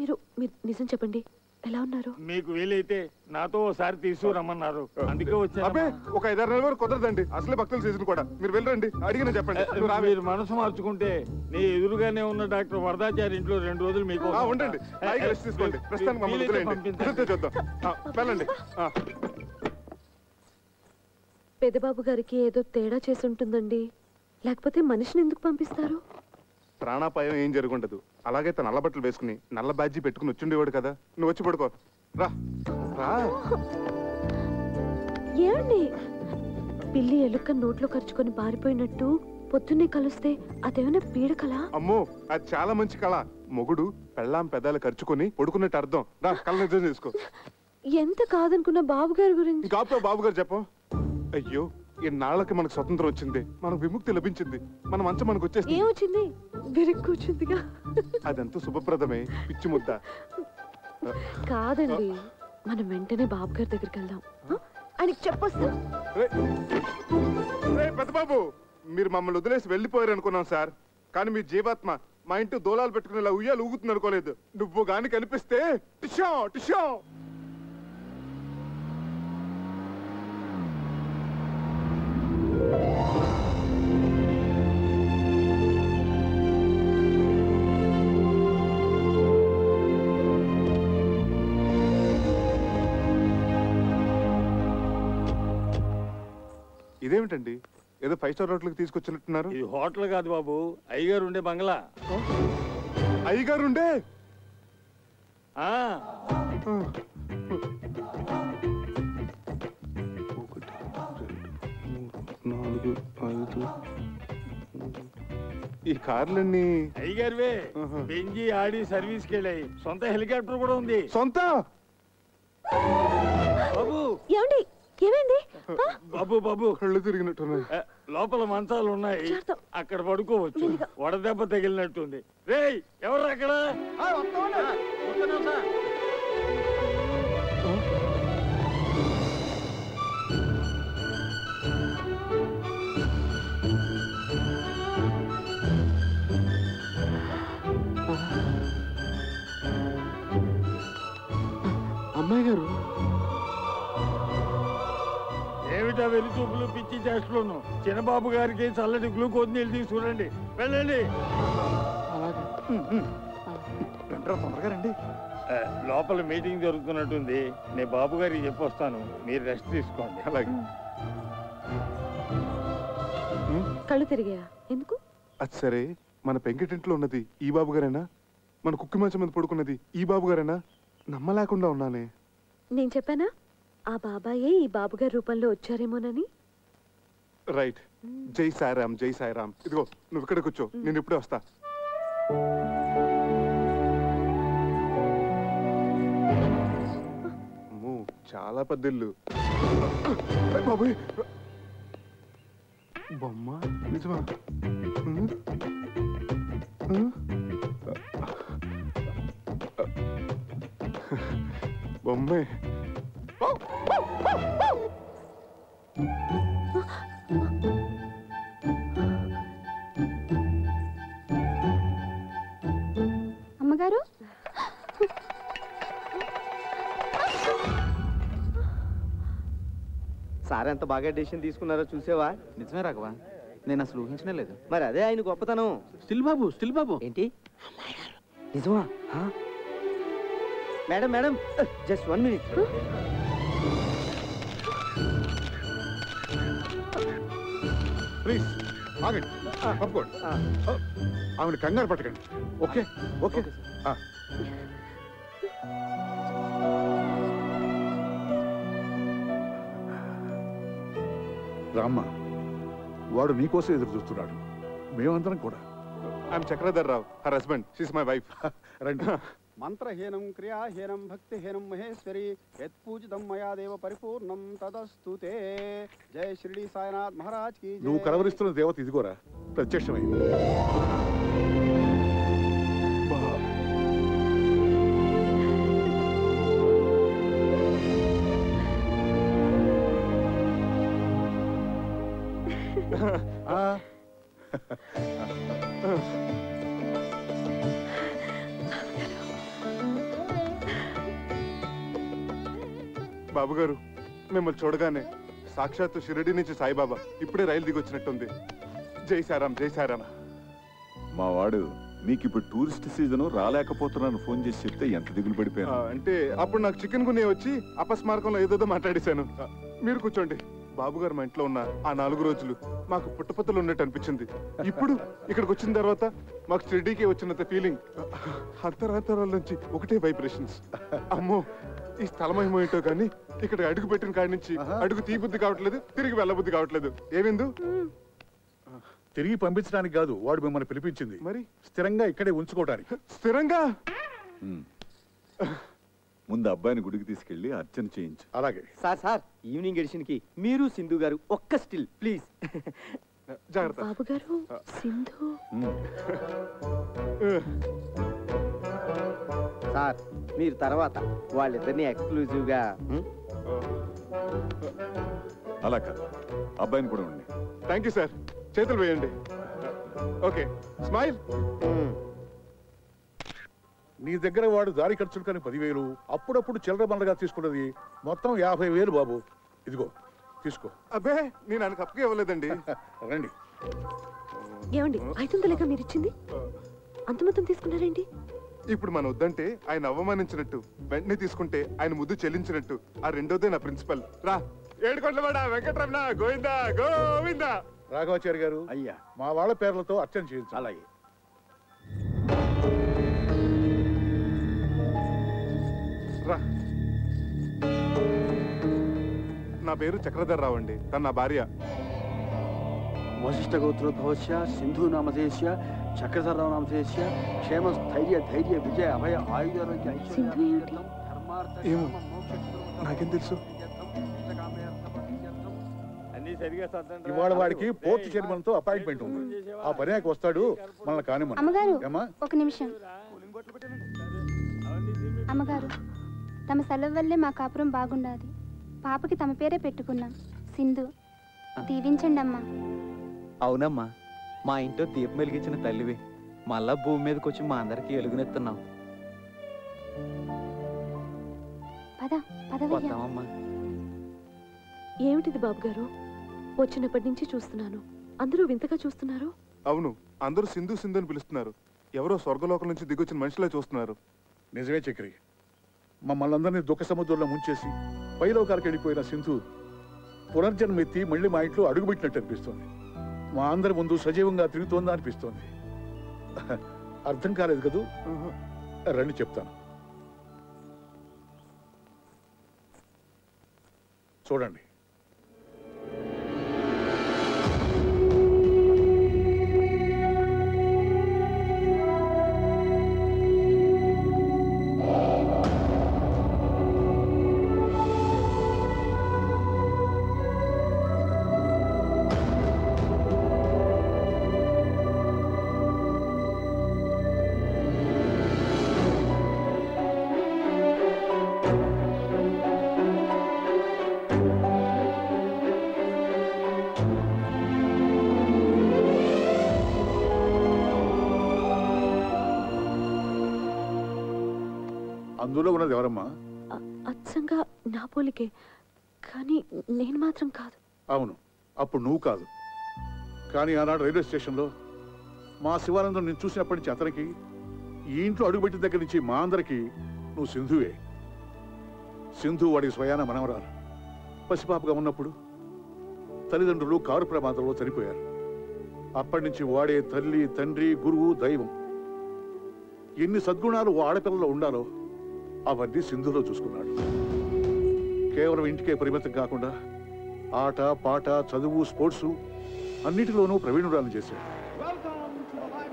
మీరు నిజం చెప్పండి, ఎలా ఉన్నారు? మీకు వీలైతే నాతో ఒకసారి తీసుకురమ్మన్నారు, అందుకే వచ్చాను. అబ్బే ఒక 5-6 నెలల వరకు కుదరదండి, అసలే భక్తుల సీజన్ కూడా. మీరు వెళ్ళండి, అడిగిన చెప్పండి. మీరు మనసు మార్చుకుంటే నీ ఎదురుగానే ఉన్న డాక్టర్ వరదాచారి ఇంట్లో 2 రోజులు మీకు ఉండండి, రెస్ట్ తీసుకోండి. ప్రస్తుతానికి మమ్మల్ని వదిలేయండి. చూద్దాం. వెళ్ళండి. పెద్దబాబు గారికి ఏదో తేడా చేసి ఉంటుందండి, లేకపోతే మనిషిని ఎందుకు పంపిస్తారు? ప్రాణాపాయం ఏం జరుగుండదు. అలాగైతే నల్ల బట్టలు వేసుకుని నల్ల బ్యాడ్జీ పెట్టుకుని వచ్చిండేవాడు కదా. నువ్వు వచ్చి పడుకో. రా రా. ఏమండి, పిల్లి ఎలుక నోట్లో ఖర్చుకొని పారిపోయినట్టు పొద్దున్నే కలిస్తే అదేమైనా పీడకలా? అమ్మో, అది చాలా మంచి కళ. మొగుడు పెళ్ళాం పెదాలు ఖర్చుకొని పడుకున్నట్టు అర్థం. రా, కళ్ళ నిజం చేసుకో. ఎంత కాదనుకున్న బాబు గారి గురించి. ఇంకా బాబు గారు చెప్పు. అయ్యో, ఇన్నాళ్ళకి మనకు స్వతంత్రం వచ్చింది, మనకు విముక్తి లభించింది, మన మంచం మనకు వచ్చేసింది. ఏమొచ్చింది? బిరుక్కుచ్చిందిగా. అదంతా శుభప్రదమే, పిచ్చి ముద్ద. కాదండి, మనం వెంటనే బాబు గారి దగ్గరికి వెళ్దాం. ఆయనకి చెప్పొస్తా. పెద్దబాబు, మీరు మమ్మల్ని వదిలేసి వెళ్ళిపోయారు అనుకున్నాం సార్, కానీ మీ జీవాత్మ మా ఇంటి దోలాలు పెట్టుకుని ఇలా ఉయ్యాలు ఊగుతుంది అనుకోలేదు. నువ్వు గాని కనిపిస్తే టిషా టిషా. ఇదేమిటండి, ఏదో 5 స్టార్ హోటల్కి తీసుకొచ్చినట్టున్నారు? ఇది హోటల్ కాదు బాబు, అయ్యగారు ఉండే బంగ్లా. అయ్యగారు ఉండే? ఈ కార్లన్నీ అయ్యగారివే. బెంజి ఆడి సర్వీస్కి వెళ్ళాయి. సొంత హెలికాప్టర్ కూడా ఉంది. సొంత? బాబు ఏమండి, ఏమైంది? బాబు బాబు, కళ్ళు తిరిగినట్టున్నాయి. లోపల మంచాలు ఉన్నాయి, అక్కడ పడుకోవచ్చు. వడదెబ్బ తగిలినట్టుంది. రేయ్, ఎవరు అక్కడ? అమ్మాయి గారు ఏమిటా వెళ్లి చూపులు, పిచ్చి చేష్టలోను. చిన్నబాబు గారికి చల్లటి గ్లూకోజ్ నీళ్ళు తీసుకురండి. వెళ్ళండి. తొందరగా రండి. లోపల మీటింగ్ జరుగుతున్నట్టుంది, నేను బాబు గారికి చెప్పొస్తాను, మీరు రెస్ట్ తీసుకోండి. అలాగే. కళ్ళు తిరిగాయా? ఎందుకు? అది సరే, మన పెంకిటింట్లో ఉన్నది ఈ బాబు గారేనా? మన కుక్కి మంచం మీద పడుకున్నది ఈ బాబు గారేనా? నమ్మలేకుండా ఉన్నానే. నేను చెప్పానా ఆ బాబాయే ఈ బాబు గారి రూపంలో వచ్చారేమోనని? రైట్. జై సాయిరామ్, జై సాయిరామ్. ఇదిగో నువ్వు ఇక్కడ కూర్చో, నేను ఇప్పుడే వస్తా. చాలా పెద్ద ఇల్లు. బాబోయ్, బొమ్మ నిజమా? బొమ్మే. అమ్మగారు, సార్ ఎంత బాగా డెసిషన్ తీసుకున్నారో చూసావా? నిజమే రాఘవా, నేను అసలు ఊహించనే లేదు. మరి అదే ఆయన గొప్పతనం. స్టిల్ బాబు ఏంటి నిజమా? Madam madam just 1 minute. Please ఆగండి, తప్పుకోండి. ఆమెను కంగారు పట్టకండి. Okay okay. రామ్మ, వాడు నీకోసం ఎదురు చూస్తున్నాడు, మేమందరం కూడా. I'm Chakradhar Rao, her husband, she is my wife. రండి. మంత్రహీనం క్రియాహీనం భక్తిహీనం మహేశ్వరి యత్పూజితం మయా దేవ పరిపూర్ణం తదస్తుతే. జై షిరిడి సాయినాథ్ మహారాజ్ కి. నువ్వు కలవరిస్తున్న దేవత ఇదిగోరా, ప్రత్యక్షమైంది. బాబు గారు, మిమ్మల్ని చూడగానే సాక్షాత్తు షిరిడి నుంచి సాయిబాబా ఇప్పుడే రైలు దిగొచ్చినట్టుంది. జై సారాం, జై సారాం. మా వాడు మీకు ఇప్పుడు టూరిస్ట్ సీజన్ రాలేకపోతున్నాను ఫోన్ చేసి చెప్తే ఎంత దిగులు పడిపోయాను. అంటే అప్పుడు నాకు చికెన్ గున్నే వచ్చి అపస్మారకంలో ఏదేదో మాట్లాడేశాను. మీరు కూర్చోండి. బాబు గారు మా ఇంట్లో ఉన్న ఆ 4 రోజులు మాకు పుట్టపత్తలు ఉన్నట్టు అనిపించింది. ఇప్పుడు ఇక్కడికి వచ్చిన తర్వాత మాకు షిరిడీకి వచ్చినంత ఫీలింగ్. అంతరాంతరాల నుంచి ఒకటే వైబ్రేషన్స్. అమ్మో, ఈ స్థలమేమో ఏంటో కానీ ఇక్కడ అడుగు పెట్టిన కాడి నుంచి అడుగు తీబుద్ధి కావట్లేదు, తిరిగి వెళ్ళబుద్ధి కావట్లేదు. ఏమిందు? తిరిగి పంపించడానికి కాదు, వాడు మిమ్మల్ని పిలిపించింది మరి స్థిరంగా ఇక్కడే ఉంచుకోవడానికి. స్థిరంగా? ముందు అబ్బాయిని గుడికి తీసుకెళ్లి అర్చన చేయించు. అలాగే సార్ ఈవినింగ్ ఎడిషన్ కి మీరు సింధు గారు ఒక్క స్టిల్ ప్లీజ్. జాగ్రత్త. బాబు గారు, సింధు. సార్ మీరు తర్వాత వాళ్ళిద్దరిని ఎక్స్క్లూజివ్ గా. అలా కాదు, అబ్బాయిని కూడా ఉండి. Thank you sir. చేతులు వేయండి. Okay, smile. నీ దగ్గర వాడు దారి ఖర్చులు కానీ 10,000, అప్పుడప్పుడు చిల్లర బండగా తీసుకున్నది మొత్తం 50,000 బాబు. ఇదిగో తీసుకో. అబ్బే, నేను ఆయనకు అప్పగా ఇవ్వలేదండి. రండి. ఏమండి, 500 మీరు ఇచ్చింది? అంత మొత్తం తీసుకున్నారేంటి? ఇప్పుడు మన వద్దంటే ఆయన అవమానించినట్టు, వెంటనే తీసుకుంటే ఆయన ముద్దు చెల్లించినట్టు. ఆ రెండోదే నా ప్రిన్సిపల్. రా, ఏడుకొండలవాడ వెంకటరమణ గోవిందా గోవిందా. రాఘవాచారి గారు, అయ్యా, మా వాళ్ళ పేర్లతో అర్చన చేయించు. అలాగే. రా. నా పేరు చక్రధర్ రావు అండి, తన నా భార్య. వశిష్ఠ గోత్రోద్భవస్య సింధు నామధేయస్య చక్రధరరావు నామధేయస్య క్షేమ స్థైర్య ధైర్య విజయ అభయ ఆయుధారోగ్య ఏమో నాకేం తెలుసు. ఇవాళ వాడికి పోర్ట్ చైర్మన్ తో అపాయింట్మెంట్ ఉంది. ఆ పనికి వస్తాడు, మనల్ని కానివ్వండి. అమ్మగారు, ఒక నిమిషం. అమ్మగారు, తమ సెలవు వల్లే మా కాపురం బాగుండాది. పాపకి తమ పేరే పెట్టుకున్నాం, సింధు. దీవించండి అమ్మా. అవునమ్మా, మా ఇంట్లో దీపం వెలిగించిన తల్లివి. మళ్ళా భూమి మీదకి వచ్చి మా అందరికి ఎలుగునెత్తున్నావు. వద్దామమ్మా. ఏమిటిది బాబు గారు? వచ్చినప్పటి నుంచి చూస్తున్నాను, అందరూ వింతగా చూస్తున్నారు. అవును, అందరూ సింధు సింధు అని పిలుస్తున్నారు. ఎవరో స్వర్గలోకం నుంచి దిగొచ్చిన మనుషులా చూస్తున్నారు. నిజమే చక్రి, మమ్మల్ని అందరినీ దుఃఖ సముద్రంలో ముంచేసి పైలోకాలకు వెళ్ళిపోయిన సింధు పునర్జన్మెత్తి మళ్ళీ మా ఇంట్లో అడుగుపెట్టినట్టు అనిపిస్తోంది. మా అందరి ముందు సజీవంగా తిరుగుతోందా అనిపిస్తోంది. అర్థం కాలేదు కదూ? రండి చెప్తాను. చూడండి. అందులో ఉన్నది ఎవరమ్మా? అచ్చంగా నా పోలికే, కానీ నేను మాత్రం కాదు. అవును, అప్పుడు నువ్వు కాదు. కానీ ఆనాడు రైల్వే స్టేషన్లో మా శివానందం నేను చూసినప్పటి నుంచి అతనికి, ఈ ఇంట్లో అడుగుపెట్టిన దగ్గర నుంచి మా అందరికీ నువ్వు సింధువే. సింధు వాడికి స్వయాన మనవరాలు. పసిపాపగా ఉన్నప్పుడు తల్లిదండ్రులు కారు ప్రమాదంలో చనిపోయారు. అప్పటి నుంచి వాడే తల్లి, తండ్రి, గురువు, దైవం. ఎన్ని సద్గుణాలు ఓ ఆడపిల్లలో ఉండాలో అవన్నీ సింధులో చూసుకున్నాడు. కేవలం ఇంటికే పరిమితం కాకుండా ఆట, పాట, చదువు, స్పోర్ట్స్ అన్నిటిలోనూ ప్రవీణురాలను చేశాడు.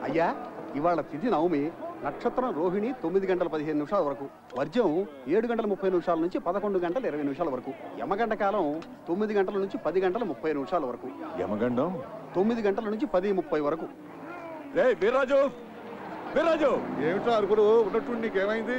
అయ్యా, ఇవాళ తిథి నవమి, నక్షత్రం రోహిణి 9 గంటల 15 నిమిషాల వరకు, వర్జ్యం 7 గంటల 30 నిమిషాల నుంచి 11 గంటల 20 నిమిషాల వరకు, యమగంట కాలం 9 గంటల నుంచి 10 గంటల 30 నిమిషాల వరకు, యమగండం 9 గంటల నుంచి 10:30 వరకు. ఏమిటో అరుగురు ఉన్నట్టు నీకేమైంది?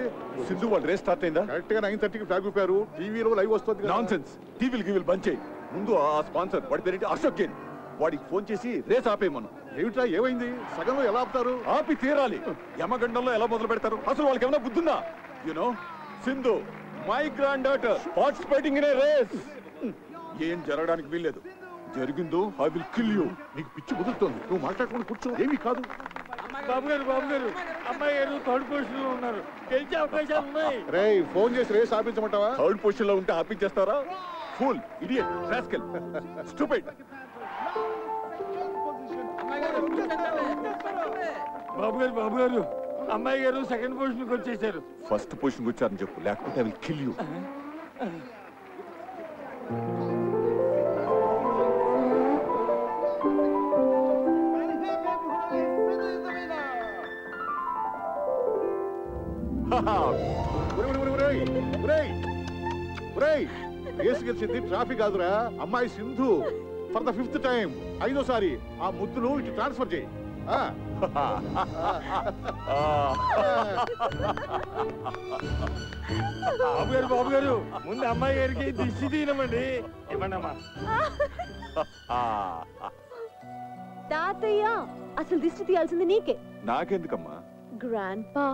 సింధు వాళ్ళ రేస్ స్టార్ట్ అయిందా? కరెక్ట్ గా 9:30కి ఫ్లాగ్ ఊపారు. టీవీలో లైవ్ వస్తుంది. Non sense. టీవీలు బంద్ చేయి. ముందు ఆ స్పాన్సర్ వాడి పేరేంటి, అశోక్ గేన్, వాడికి ఫోన్ చేసి రేస్ ఆపేయమను. ఏమిటా ఏమైంది? సగంలో ఎలా ఆపుతారు? ఆపి తీరాలి. యమగండంలో ఎలా మొదలు పెడతారు? అసలు వాళ్ళకి ఏమైనా బుద్ధుందా? You know, Sindhu my granddaughter participating in a race. ఏం జరగడానికి వీల్లేదు. జరిగిందో ఐ విల్ కిల్ యూ. నీకు పిచ్చి కుదురుతోంది. నువ్వు మాట్లాడుకుని కూర్చో. ఏమీ కాదు. బాబు గారు అమ్మాయి గారు థర్డ్ పొజిషన్ లో ఉన్నారు. గెలిచే అవకాశాలు ఉన్నాయి. రే, ఫోన్ చేసి రేస్ ఆపించమంటావా? థర్డ్ పొజిషన్ లో ఉంటే ఆపించేస్తారా? Fool, idiot, rascal, stupid. Babu గారు అమ్మాయి గారు సెకండ్ పొజిషన్ కి వచ్చేసారు. ఫస్ట్ పొజిషన్ వచ్చారని చెప్పు, లేకపోతే I will kill you. Race గెలిచింది ట్రాఫిక్ కాదురా, అమ్మాయి Sindhu. For the 5th time, 5వ సారి. ఆ ముద్దును ఇటు ట్రాన్స్ఫర్ చేయి. బాబు గారు ముందు అమ్మాయి గారికి దిష్టి తీయమండి. ఇవ్వండమ్మా. తాతయ్య, అసలు దిష్టి తీయాల్సింది నీకే. నాకెందుకమ్మా? గ్రాండ్ పా,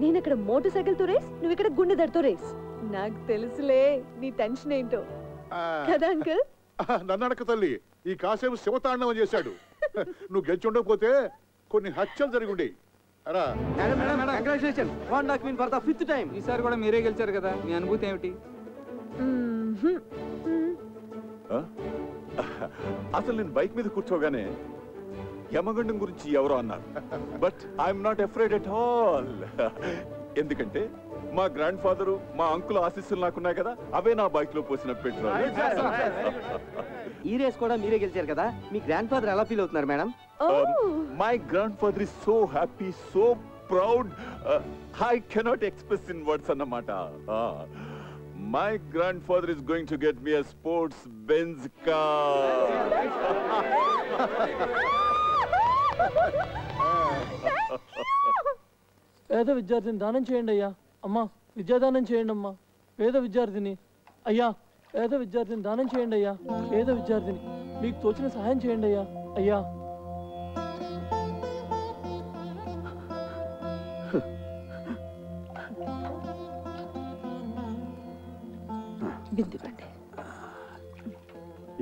నేను అక్కడ మోటార్ సైకిల్ తో రేస్, నువ్వు ఇక్కడ గుండె దడతో రేస్. నాకు తెలుసులే నీ టెన్షన్ ఏంటో కదా అంకుల్. నన్ను అడక తల్లి, ఈ కాసేపు శివతాండవం చేశాడు. నువ్వు గెలిచి ఉండకపోతే కొన్ని హత్యలు జరిగి ఉండేవి. ఈసారి కూడా మీరే గెలిచారు కదా, మీ అనుభూతి ఏమిటి? అసలు నేను బైక్ మీద కూర్చోగానే యమగండం గురించి ఎవరో అన్నారు. But I'm not afraid at all. ఎందుకంటే మా గ్రాండ్ ఫాదరు, మా అంకుల్ ఆశీస్సులు నాకున్నాయి కదా, అవే నా బైక్ లో పోసిన పెట్రోల్. ఈ రేస్ కూడా మీరే గెలిచారు కదా, మీ గ్రాండ్ ఫాదర్ ఎలా ఫీల్ అవుతున్నారు madam? My grandfather is so happy, so proud, I cannot express in words అన్నమాట. My grandfather is going to get me a sports Benz car. పేద విద్యార్థిని దానం చేయండి అయ్యా. అమ్మా, విద్యాదానం చేయండి అమ్మా. పేద విద్యార్థిని అయ్యా, పేద విద్యార్థిని దానం చేయండి అయ్యా. పేద విద్యార్థిని, మీకు తోచిన సహాయం చేయండి అయ్యా. అయ్యా,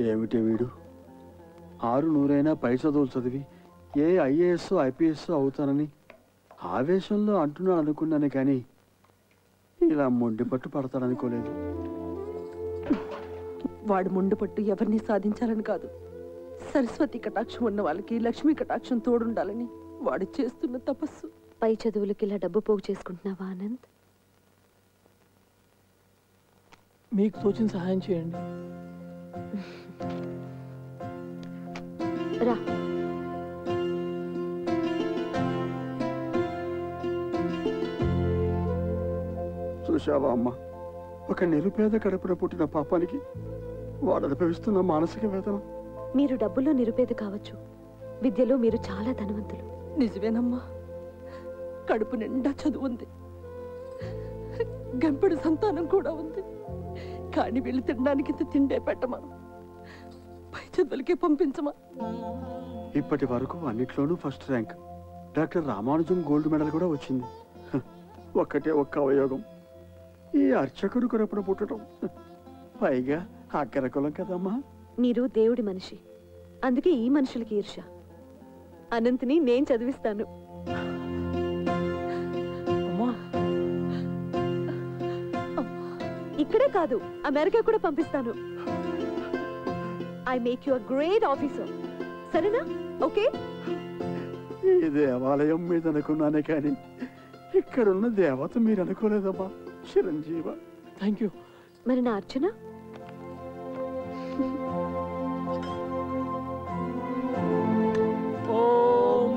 ఏమిటి వీడు 600 పై చదువులు చదివి ఏ ఐఏఎస్ ఐపీఎస్ అవుతానని ఆవేశంలో అంటున్నాడు అనుకున్నాను, కానీ ఇలా మొండి పట్టు పడతాడనుకోలేదు. వాడు ముందు పట్టు ఎవరిని సాధించాలని కాదు, సరస్వతి కటాక్షం ఉన్న వాళ్ళకి లక్ష్మీ కటాక్షం తోడుండాలని వాడు చేస్తున్న తపస్సు. పై చదువులకి ఇలా డబ్బు పోగు చేసుకుంటున్నావా ఆనంద్? మీకు తోచిన సహాయం చేయండి. రా. చూశావా అమ్మ, ఒక నిరుపేద కడుపున పుట్టిన పాపానికి వాడు అనుభవిస్తున్న మానసిక వేదన. మీరు డబ్బులో నిరుపేద కావచ్చు, విద్యలో మీరు చాలా ధనవంతులు. నిజమేనమ్మా, కడుపు నిండా చదువు ఉంది, గంపెడు సంతానం కూడా ఉంది. కానీ వీళ్ళు తినడానికి ఇంత తిండే పెట్టమా, పై చదువులకి పంపించమా. ఇప్పటి వరకు అన్నిట్లోనూ first rank. Doctor Ramanujam gold medal కూడా వచ్చింది. ఒక్క అవయోగం, ఈ అర్చకుడు కొరపున పుట్టడం. పైగా అక్కర కులం కదమ్మా. మీరు దేవుడి మనిషి, అందుకే ఈ మనుషులకి ఈర్ష. అనంత్ని నేను చదివిస్తాను. ఇక్కడే కాదు, అమెరికా కూడా పంపిస్తాను. I make you a great officer. సరేనా? ఓకే. ఈ దేవాలయం మీద అనుకున్నానే కానీ ఇక్కడున్న దేవత మీరు అనుకోలేదమ్మా. చిరంజీవ. Thank you. మరి నా అర్చన? ఓం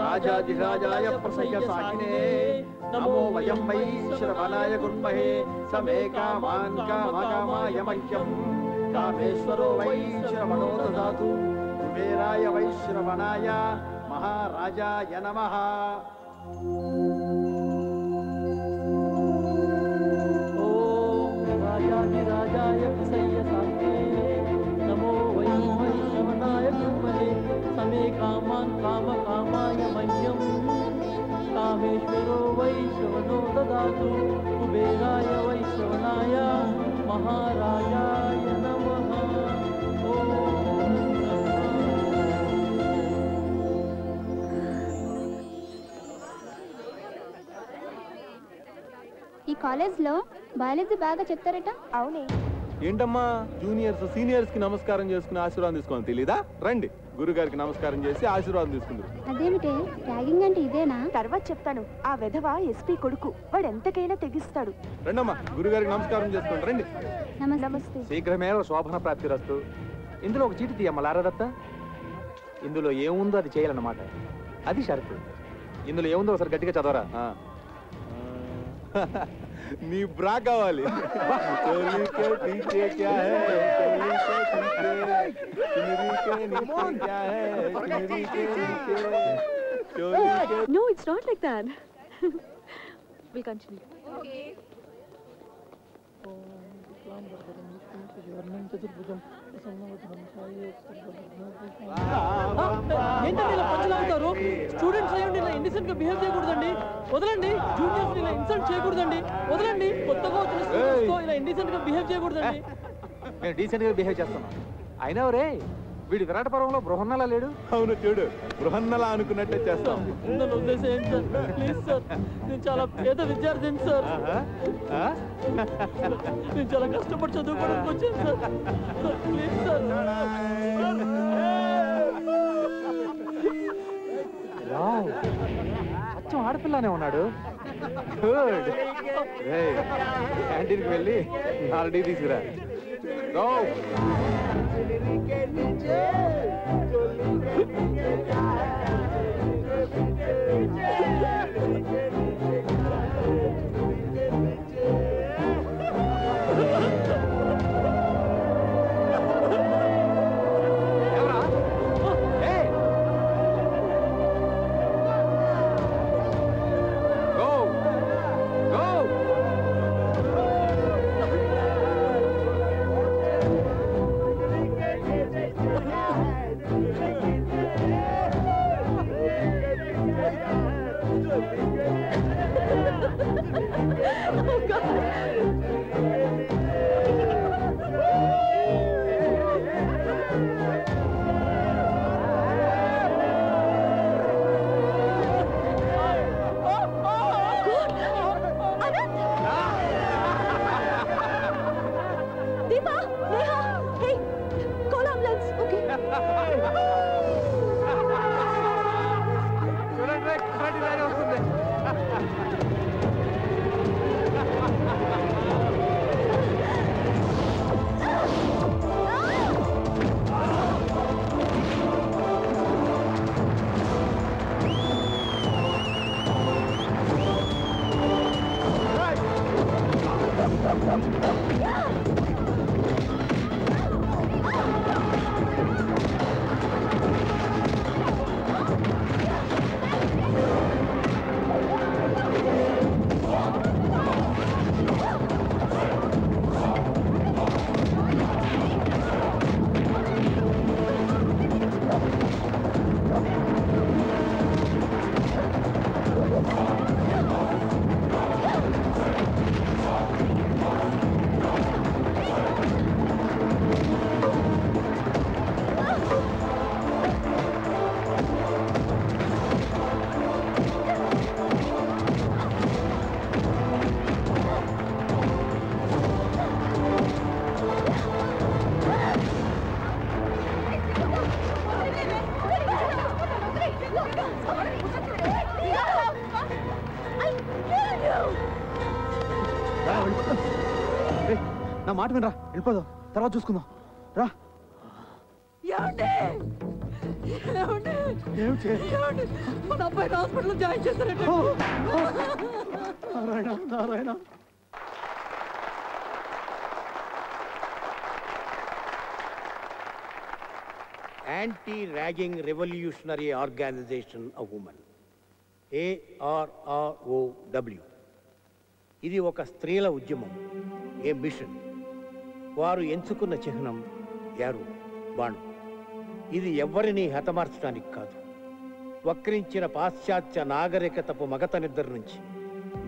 రాజాధిరాజాయ ప్రసయ్య సాకినే నమో వయం వై శ్రవణాయ గుర్మహే సమే కామాన్ కామకామాయ మహ్యం కామేశ్వరో వై శ్రవణో దదాతు కుబేరాయ వై శ్రవణాయ మహారాజాయ నమః. ఓం రాజాధిరాజాయ ప్రసయ్య సాకినే నమో వయం వై శ్రవణాయ గుర్మహే సమే కామాన్ కామకామాయ మహ్యం కామేశ్వరో వై శ్రవణో దదాతు కుబేరాయ వై శ్రవణాయ మహారాజాయ నమః. ఈ కాలేజ్లో బయాలజీ బాగా చెప్తారట. అవునే. ఏంటమ్మా జూనియర్స్ సీనియర్స్ కి నమస్కారం చేసుకుని ఆశీర్వాదం తీసుకోవాలి తెలీదా? రండి గురుగారికి నమస్కారం చేసి ఆశీర్వాదం తీసుకుందరు. అదేమిటే ర్యాగింగ్ అంటే ఇదేనా? తర్వాత చెప్తాను. ఆ వెధవ ఎస్పీ కొడుకు, వాడు ఎంతకైనా తెగిస్తాడు. రండమ్మా గురుగారికి నమస్కారం చేసుకోండి. రండి. నమస్తే. శీఘ్రమేవ శోభన ప్రాప్తిరస్తు. ఇందులో ఒక చీటి తీయమ్మ లారదత్త. ఇందులో ఏముందో అది చేయాలన్నమాట. అది షరతు. ఇందులో ఏముందో ఒకసారి గట్టిగా చదవరా. నీ బ్రా కావాలి. No, it's not like that. We'll continue. ఏంటండి ఇలా పంచలాగుతారు? స్టూడెంట్స్ అయ్యండి ఇలా ఇండిసెంట్ గా బిహేవ్ చేయకూడదండి. వదలండి. జూనియర్స్ ఇలా ఇన్సల్ట్ చేయకూడదండి. వదలండి. కొత్తగా వచ్చిన స్టూడెంట్స్ తో ఇలా ఇండిసెంట్ గా బిహేవ్ చేయకూడదండి. నేను డీసెంట్ గా బిహేవ్ చేస్తాను. అయినా రే వీడు విరాట పర్వంలో బృహన్నలా లేడు. అవును చూడు, బృహన్నలా అనుకున్నట్టే చేస్తాం. నన్ను వదిలేసేయండి సార్, ప్లీజ్ సార్. నేను చాలా పేద విద్యార్థిని సార్. నేను చాలా కష్టపడి చదువుకోవడానికి వచ్చాను సార్. Please sir. అచ్చం ఆడపిల్లనే ఉన్నాడు. గుడ్. క్యాంటీన్కి వెళ్ళి ఆల్రెడీ తీసుకురా. నా మాట వినరా, వెళ్ళిపోదాం, తర్వాత చూసుకుందాం రా. మన అబ్బాయిని హాస్పిటల్లో జాయిన్ చేస్తారంటే Narayana Narayana. Anti-Ragging Revolutionary Organization of Women, ARROW. ఇది ఒక స్త్రీల ఉద్యమం, ఏ మిషన్. వారు ఎంచుకున్న చిహ్నం యారు, బాణం. ఇది ఎవ్వరినీ హతమార్చడానికి కాదు, వక్రించిన పాశ్చాత్య నాగరికతపు మగత నిద్ర నుంచి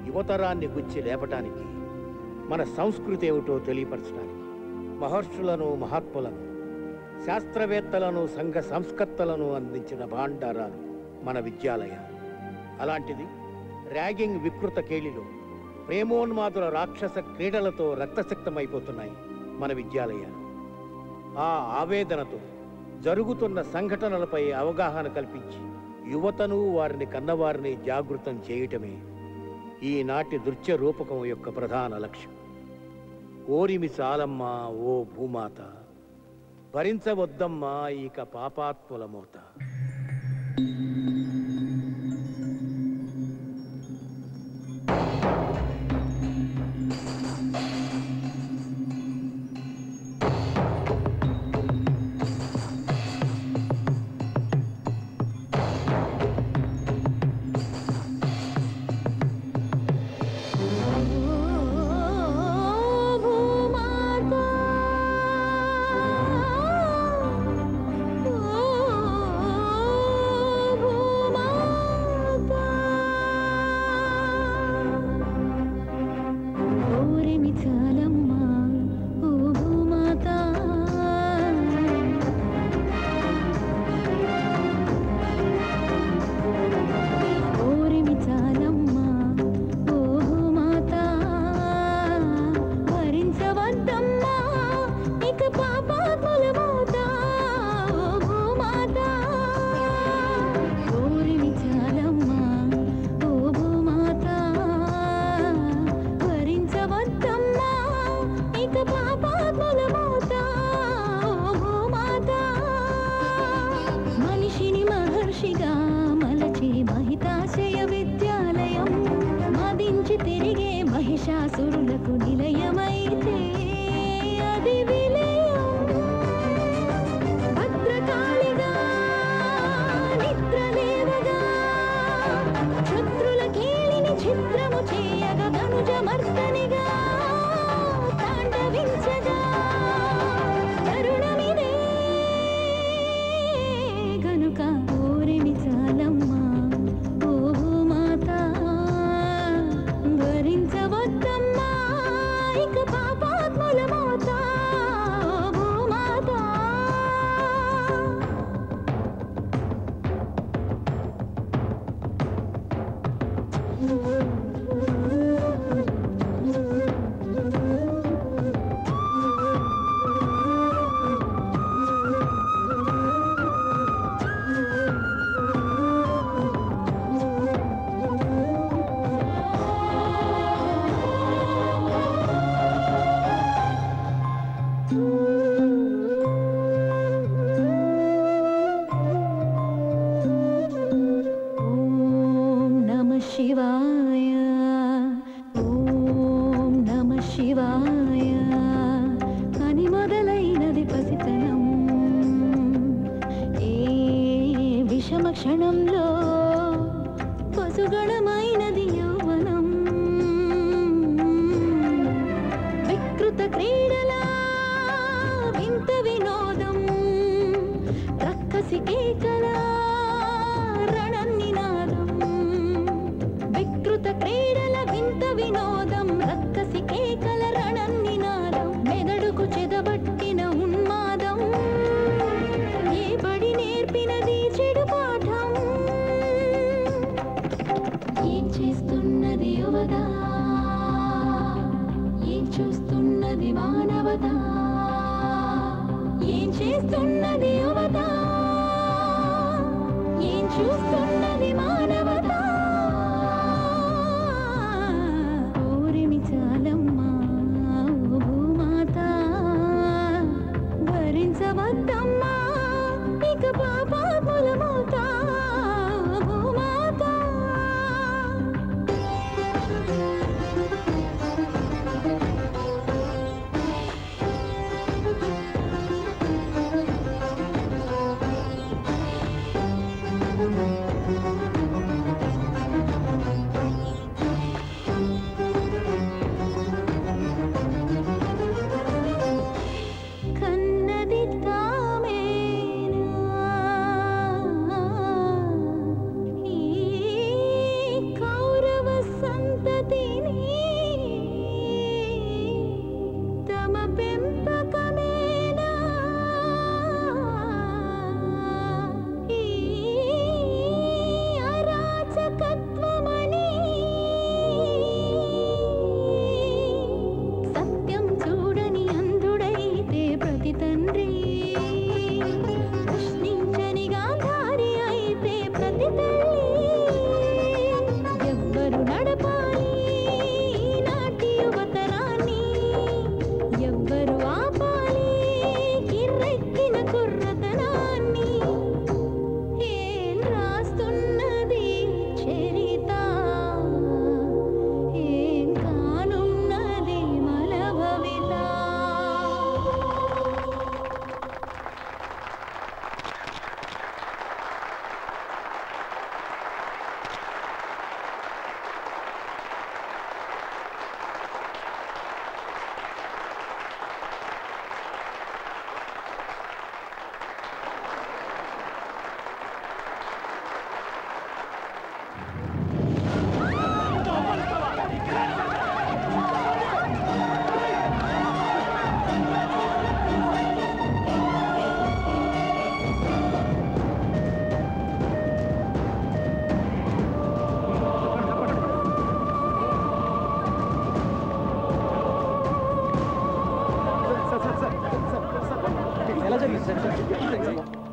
యువతరాన్ని గుచ్చి లేపటానికి, మన సంస్కృతి ఏమిటో తెలియపరచడానికి. మహర్షులను, మహాత్ములను, శాస్త్రవేత్తలను, సంఘ సంస్కర్తలను అందించిన భాండారాలు మన విద్యాలయాలు. అలాంటిది ర్యాగింగ్ వికృత కేళిలో ప్రేమోన్మాదుల రాక్షస క్రీడలతో రక్తసిక్తమైపోతున్నాయి మన విద్యాలయాలు. ఆ ఆవేదనతో జరుగుతున్న సంఘటనలపై అవగాహన కల్పించి యువతను, వారిని కన్నవారిని జాగృతం చేయటమే ఈనాటి నృత్య రూపకం యొక్క ప్రధాన లక్ష్యం. ఓరిమి చాలమ్మా ఓ భూమాత, భరించవద్దమ్మా ఇక పాపాత్ముల మోత. ఓరిమి చాలమ్మా ఓ భూమాత.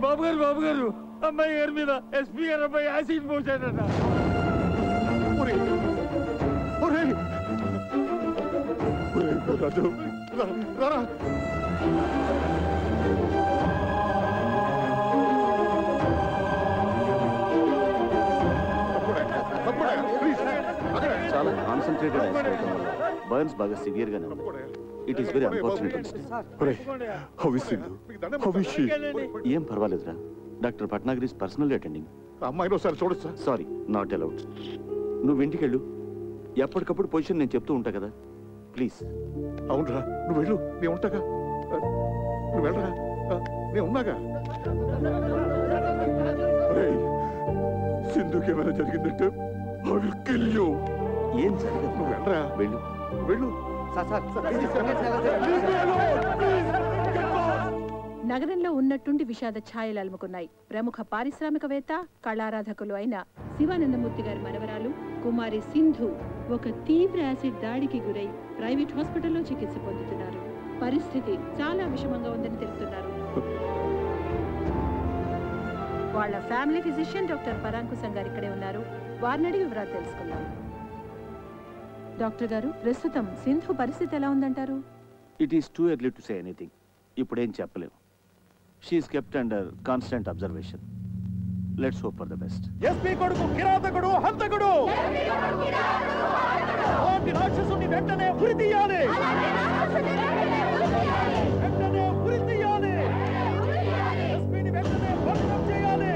బాబు గారు అమ్మాయి గారి మీద ఎస్పీ గారు అబ్బాయి యాసిడ్ పోసాడట. రాజు రారా. చాలా కాన్సన్ట్రేటెడ్ యాక్సిడెంట్ వల్ల బర్న్స్ బాగా సివియర్ గానే ఉంది. It is very unfortunate. ఏం పర్వాలేదురా. Doctor Patnagar is personally attending. అమ్మాయిని ఒకసారి చూడొచ్చా? Sorry, not allowed. నువ్వు ఇంటికి వెళ్ళు. ఎప్పటికప్పుడు పొజిషన్ నేను చెప్తూ ఉంటా కదా, ప్లీజ్. అవునరా, నువ్వు వెళ్ళు, నేను ఉంటాగా. నువ్వు వెళ్ళరా, నేను ఉన్నాగా. సింధుకి ఏమైనా జరిగిందంటే ఏం జరగదు. నువ్వు వెళ్ళరా, వెళ్ళు వెళ్ళు. నగరంలో ఉన్నట్టుండి విషాద ఛాయలు అలుముకున్నాయి. ప్రముఖ పారిశ్రామికవేత్త, కళారాధకులు అయిన శివానందమూర్తి గారి మనవరాలు కుమారి సింధు ఒక తీవ్ర యాసిడ్ దాడికి గురై ప్రైవేట్ హాస్పిటల్లో చికిత్స పొందుతున్నారు. పరిస్థితి చాలా విషమంగా ఉందని తెలుపుతున్నారు. వాళ్ళ ఫ్యామిలీ ఫిజిషియన్ డాక్టర్ పరాంకుశం గారు ఇక్కడే ఉన్నారు. వారిని అడిగి వివరాలు తెలుసుకుందాం. డాక్టర్ గారు, ప్రస్తుతం సింధు పరిస్థితి ఎలా ఉందంటారు? It is too early to say anything. ఇప్పుడేం చెప్పలేము. She is kept under constant observation. Let's hope for the best. SP కొడుకు కిరాతకుడు, హంతకుడు, రాక్షసుని వెంటనే ఉరి తీయాలి. వెంటనే ఉరి తీయాలి. ఎస్పీని వెంటనే భస్మం చేయాలి.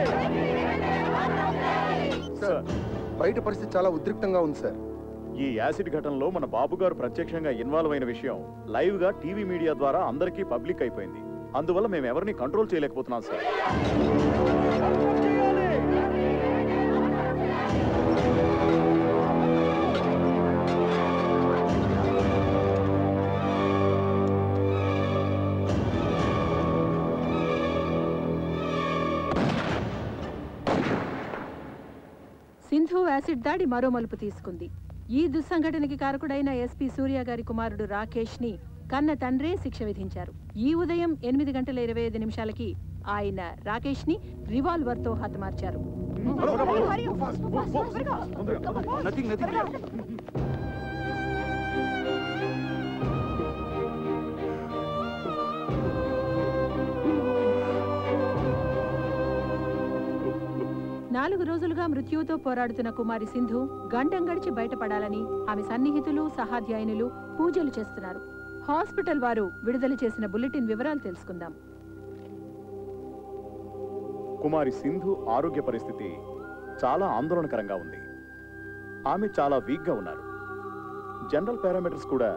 సార్, బయట పరిస్థితి చాలా ఉద్రిక్తంగా ఉంది సార్. ఈ యాసిడ్ ఘటనలో మన బాబు గారు ప్రత్యక్షంగా ఇన్వాల్వ్ అయిన విషయం లైవ్ గా టీవీ మీడియా ద్వారా అందరికీ పబ్లిక్ అయిపోయింది. అందువల్ల మేము ఎవరిని కంట్రోల్ చేయలేకపోతున్నాం సార్. సింధు యాసిడ్ దాడి మరో మలుపు తీసుకుంది. ఈ దుస్సంఘటనకి కారకుడైన ఎస్పీ సూర్య గారి కుమారుడు రాకేష్ ని కన్న తండ్రే శిక్ష విధించారు. ఈ ఉదయం 8:25 ఆయన రాకేష్ ని రివాల్వర్ తో హతమార్చారు. నాలుగు రోజులుగా మృత్యువుతో పోరాడుతున్న కుమారి సింధు గండం గడిచి బయటపడాలని ఆమె సన్నిహితులు, సహాధ్యాయునులు పూజలు చేస్తున్నారు. హాస్పిటల్ వారు విడుదల చేసిన బులెటిన్ వివరాలు తెలుసుకుందాం. కుమారి సింధు ఆరోగ్య పరిస్థితి చాలా ఆందోళనకరంగా ఉంది. ఆమె చాలా వీక్ గా ఉన్నారు. జనరల్ పారామీటర్స్ కూడా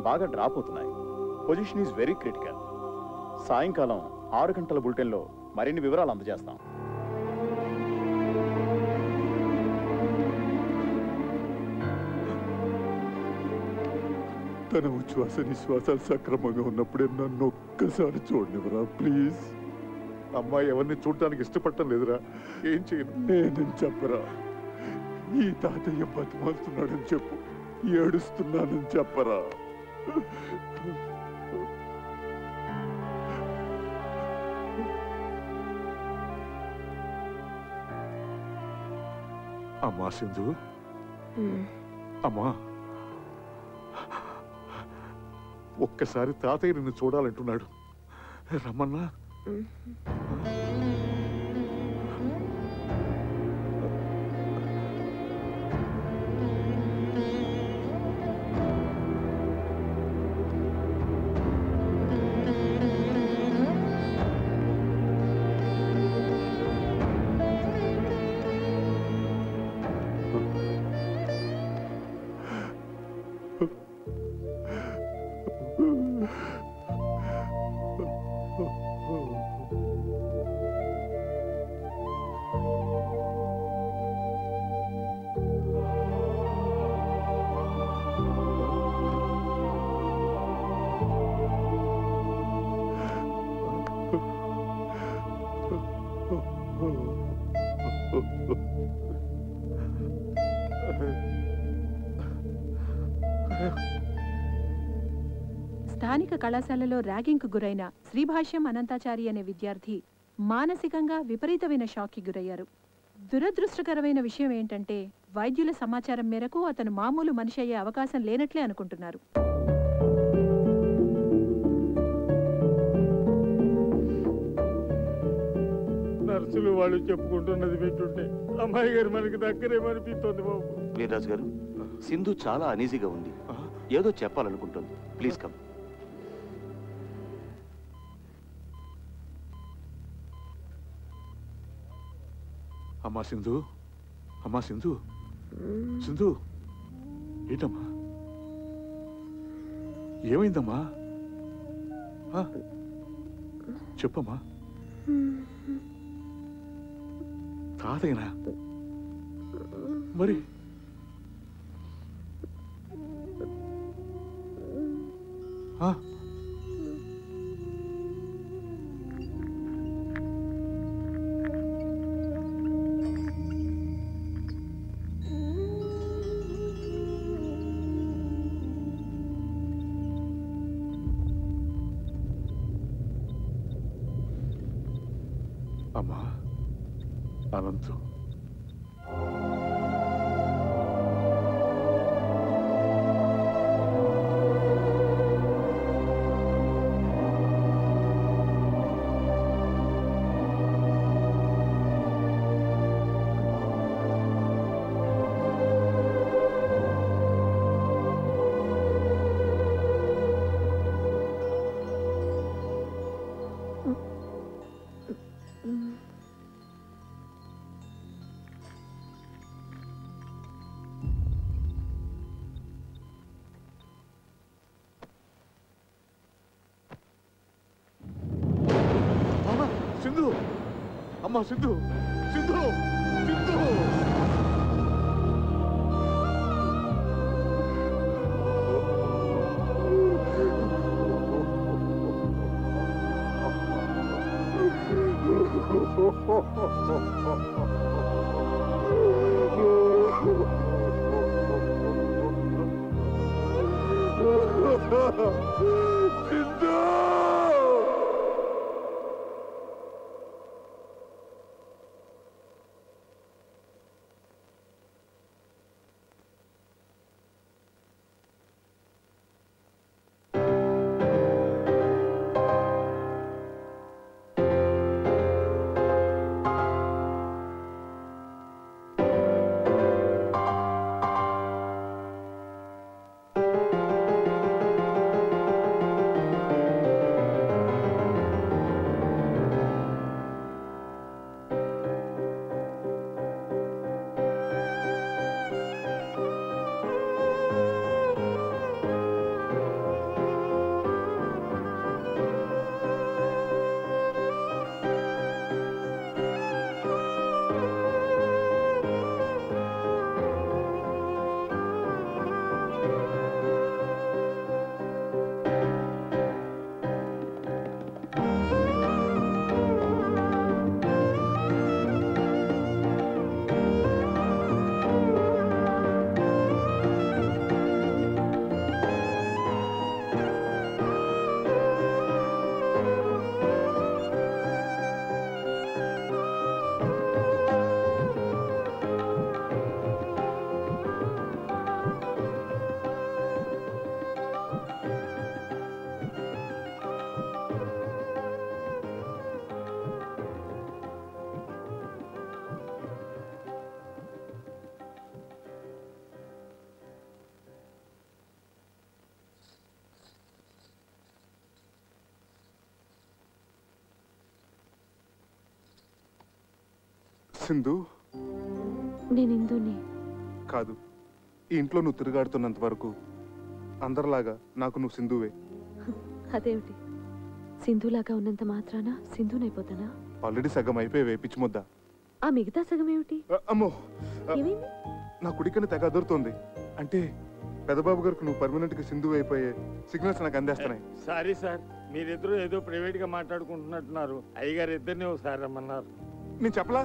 బాగా డ్రాప్ అవుతున్నాయి. Position is very critical. సాయంకాలం 6 గంటల బులెటిన్లో మరిన్ని వివరాలు అందజేస్తాం. తన ఉచ్ఛ్వాస నిశ్వాసాలు సక్రమంగా ఉన్నప్పుడే నన్ను ఒక్కసారి చూడనివరా ప్లీజ్. అమ్మాయి ఎవరిని చూడటానికి ఇష్టపడటం లేదురా. ఏం చేయను నేను చెప్పరా. ఈ తాతయ్య బతిమాలుతున్నాడని చెప్పు, ఏడుస్తున్నానని చెప్పరా. అమ్మా సింధు, అమ్మా ఒక్కసారి తాతయ్య నిన్ను చూడాలంటున్నాడు. రమ్మన్నా. కళాశాలలో ర్యాగింగ్కు గురైన శ్రీభాష్యం అనంతాచారి అనే విద్యార్థి మానసికంగా విపరీతమైన షాక్కి గురయ్యారు. దురదృష్టకరమైన విషయం ఏంటంటే వైద్యుల సమాచారం మేరకు అతను మామూలు మనిషి అయ్యే అవకాశం లేనట్లే అనుకుంటున్నారు. నర్సులు వాళ్ళు చెప్పుకుంటున్నది వింటుంటే అమ్మాయి గారు మనకి దగ్గరేమనిపిస్తుంది బాబు. వీర్రాజు గారు, సింధు చాలా అనీజీగా ఉంది, ఏదో చెప్పాలనుకుంటుంది. Please come. అమ్మా సింధు, అమ్మా సింధు, సింధు, ఏంటమ్మా, ఏమైందమ్మా? చెప్పమ్మా. తాతయ్యనా? మరి అమ్మా అనంతు, సింధు, అమ్మా సింధు, సింధు, సింధు. సింధు. సింధు, నేను ఇందుని కాదు. ఈ ఇంట్లో నువ్వు తిరుగాడుతున్నంత వరకు అందరిలాగా నాకు నువ్వు సింధువే. అదేమిటి, సింధులాగా ఉన్నంత మాత్రాన సింధునైపోతానా? ఆల్రెడీ సగం అయిపోయి పిచ్చిమొద్దా. ఆ మిగతా సగం ఏమిటి? అమ్మో, ఏమైంది? నా కుడికని తెగ అదురుతోంది. అంటే పెదబాబు గారికి నువ్వు పర్మనెంట్ గా సింధు అయిపోయే సిగ్నల్స్ నాకు అందేస్తున్నాయి. సారీ సార్, మీరిద్దరూ ఏదో ప్రైవేట్ గా మాట్లాడుకుంటున్నట్టున్నారు. అయ్యగారు ఇద్దరిని ఒకసారి రమ్మన్నారు. నేను చెప్పలా?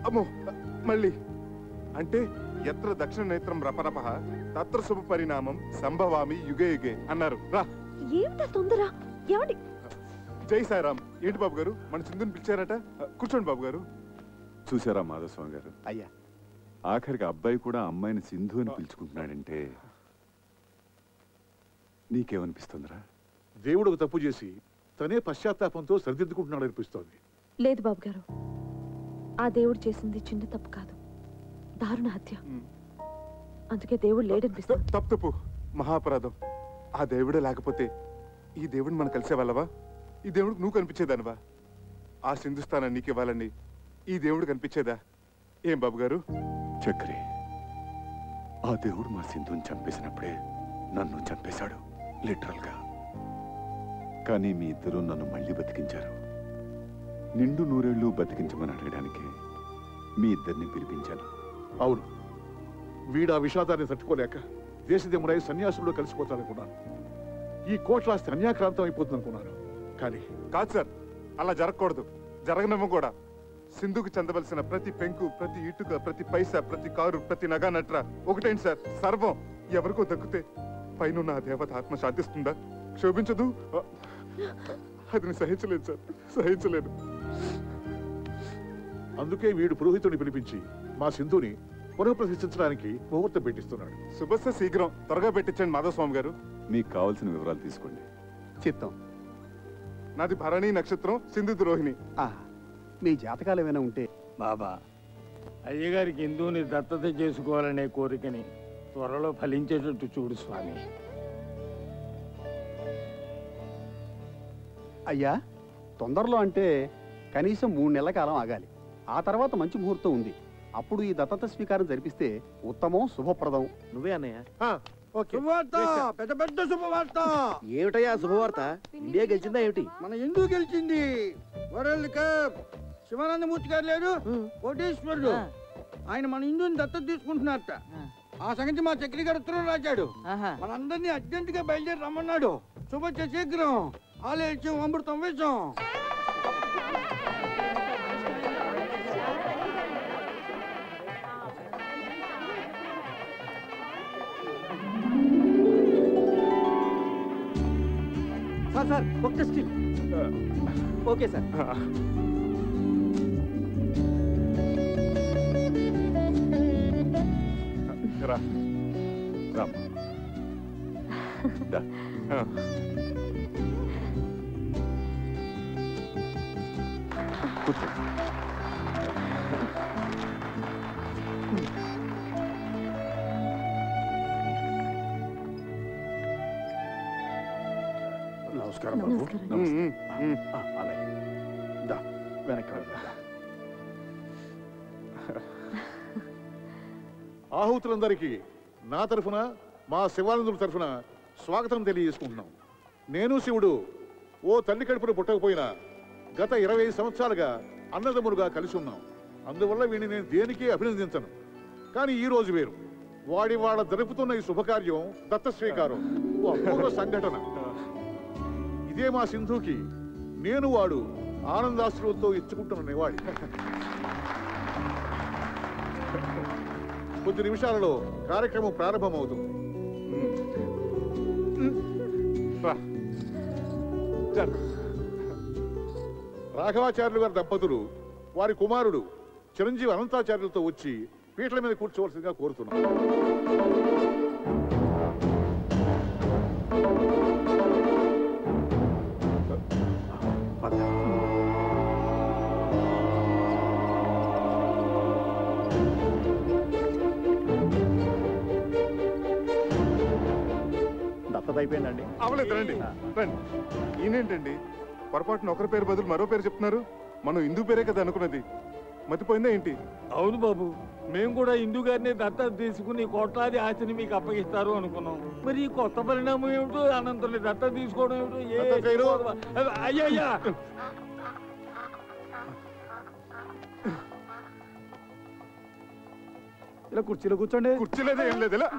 అమ్మో, మళ్ళీ అంటే ఎత్ర దక్షిణ నేత్రం రపరప తత్ర శుభ పరిణామం సంభవామి యుగే యుగే అన్నారు. రా ఏమిటా తొందర? ఏమండి? జై సాయిరామ్. ఏంటి బాబు గారు, మన సింధుని పిలిచారట? కూర్చోండి బాబు గారు. చూసారా మాధవస్వామి గారు? అయ్యా, ఆఖరికి అబ్బాయి కూడా అమ్మాయిని సింధు అని పిలుచుకుంటున్నాడంటే నీకేమనిపిస్తుందిరా? దేవుడు ఒక తప్పు చేసి తనే పశ్చాత్తాపంతో సరిదిద్దుకుంటున్నాడు అనిపిస్తోంది. లేదు బాబు గారు, ఆ దేవుడు చేసింది చిన్న తప్పు కాదు, దారుణ హత్య. అందుకే దేవుడు లేడనిపిస్తుంది. తప్పు, మహాపరాధం. ఆ దేవుడే లేకపోతే ఈ దేవుడిని మనం కలిసేవాళ్ళవా? ఈ దేవుడికి నువ్వు కనిపించేదానివా? ఆ సింధు స్థానం నీకు ఇవ్వాలని ఈ దేవుడు కనిపించేదా? ఏం బాబు గారు? చక్రి, ఆ దేవుడు మా సింధుని చంపేసినప్పుడే నన్ను చంపేశాడు, లిటరల్ గా. కానీ మీ ఇద్దరు నన్ను మళ్ళీ బతికించారు. నిండు నూరేళ్లు బతికించమని అడగడానికి మీ ఇద్దరిని పిలిపించాను. అవును, వీడు ఆ విషాదాన్ని తట్టుకోలేక దేశదేముడై సన్యాసుల్లో కలిసిపోతాడనుకున్నాను. ఈ కోట్లాస్తి అన్యాక్రాంతం అయిపోతుందనుకున్నాను. కానీ కాదు సార్, అలా జరగకూడదు, జరగనమ్మ కూడా. సింధుకు చెందవలసిన ప్రతి పెంకు, ప్రతి ఇటుక, ప్రతి పైసా, ప్రతి కారు, ప్రతి నగా నట్ర ఒకటేంటి సార్, సర్వం ఎవరికో దక్కితే పైన ఆ దేవత ఆత్మ శాంతిస్తుందా? క్షోభించదు. అది నేను సహించలేదు సార్, సహించలేదు. అందుకే వీడు పురోహితుడిని పిలిపించి మా సింధుని పునఃప్రతిష్ఠించడానికి ముహూర్తం పెట్టిస్తున్నాడు. శుభస్య శీఘ్రం, త్వరగా పెట్టించండి మాధవస్వామి గారు. మీకు కావాల్సిన వివరాలు తీసుకోండి. చిత్తం. నాది భరణి నక్షత్రం, సింధు ద్రోహిణి. మీ జాతకాలు ఏమైనా ఉంటే బాబా, అయ్యగారికి హిందువుని దత్తత చేసుకోవాలనే కోరికని త్వరలో ఫలించేటట్టు చూడు స్వామి. అయ్యా, తొందరలో అంటే కనీసం 3 నెలల కాలం ఆగాలి. ఆ తర్వాత మంచి ముహూర్తం ఉంది. అప్పుడు ఈ దత్తత స్వీకారం జరిపిస్తే ఉత్తమం, శుభప్రదం. నువ్వే అన్నయ్య. శుభవార్త, పెద్ద పెద్ద శుభవార్త. ఏమిటయ్యా శుభవార్త? ఇండియా గెలిచిందా ఏమిటి? మన ఎందుకు గెలిచింది? World cup. శివానందమూర్తి గారు లేడు, కోటేశ్వరుడు, ఆయన మన హిందువుని దత్తత తీసుకుంటున్నారట. ఆ సంగతి మా చక్రి గారు ఉత్తరం రాశాడు. మనందరినీ అర్జెంట్ గా బయలుదేరి రమ్మన్నాడు. శుభ శీఘ్రం, ఆలయం అమృతం వేషం. సార్ ఒక్క స్టిల్. Okay sir. రామ్, దా. కూర్చో. నమస్కారం బాబు. అలాగే దా, వెనక్కి వెళ్దా. ఆహుతులందరికీ నా తరఫున, మా శివానందుల తరఫున స్వాగతం తెలియజేసుకుంటున్నాం. నేను శివుడు ఓ తల్లి కడుపును పుట్టకపోయినా గత 20 సంవత్సరాలుగా అన్నదమ్ములుగా కలిసి ఉన్నాం. అందువల్ల వీడిని నేను దేనికి అభినందించను. కానీ ఈ రోజు వేరు. వాళ్ళ జరుపుతున్న ఈ శుభకార్యం దత్త స్వీకారం ఓ అపూర్వ సంఘటన. ఇదే మా సింధుకి నేను వాడు ఆనందాశ్రువులతో ఇచ్చుకుంటున్న నివాళి. కొద్ది నిమిషాలలో కార్యక్రమం ప్రారంభమవుతుంది. రాఘవాచార్యులు గారి దంపతులు వారి కుమారుడు చిరంజీవి అనంతాచార్యులతో వచ్చి పీటల మీద కూర్చోవలసిందిగా కోరుతున్నాం. దత్తత అయిపోయిందండి. అవలేదు, రండి రండి. ఈయనేంటండి పొరపాటున ఒకరి పేరు బదులు మరో పేరు చెప్తున్నారు? మనం హిందూ పేరే కదా అనుకున్నది, మతిపోయిందా ఏంటి? అవును బాబు, మేము కూడా హిందూ గారిని దత్తత తీసుకుని కోట్లాది ఆస్తిని మీకు అప్పగిస్తారు అనుకున్నాం. మరి ఈ కొత్త పరిణామం ఏమిటో, అనంతరం దత్తత తీసుకోవడం ఏమిటో. అయ్యయ్యా, ఇలా కుర్చీలో కూర్చోండి. కుర్చీలేదే ఏం లేదు, ఇలా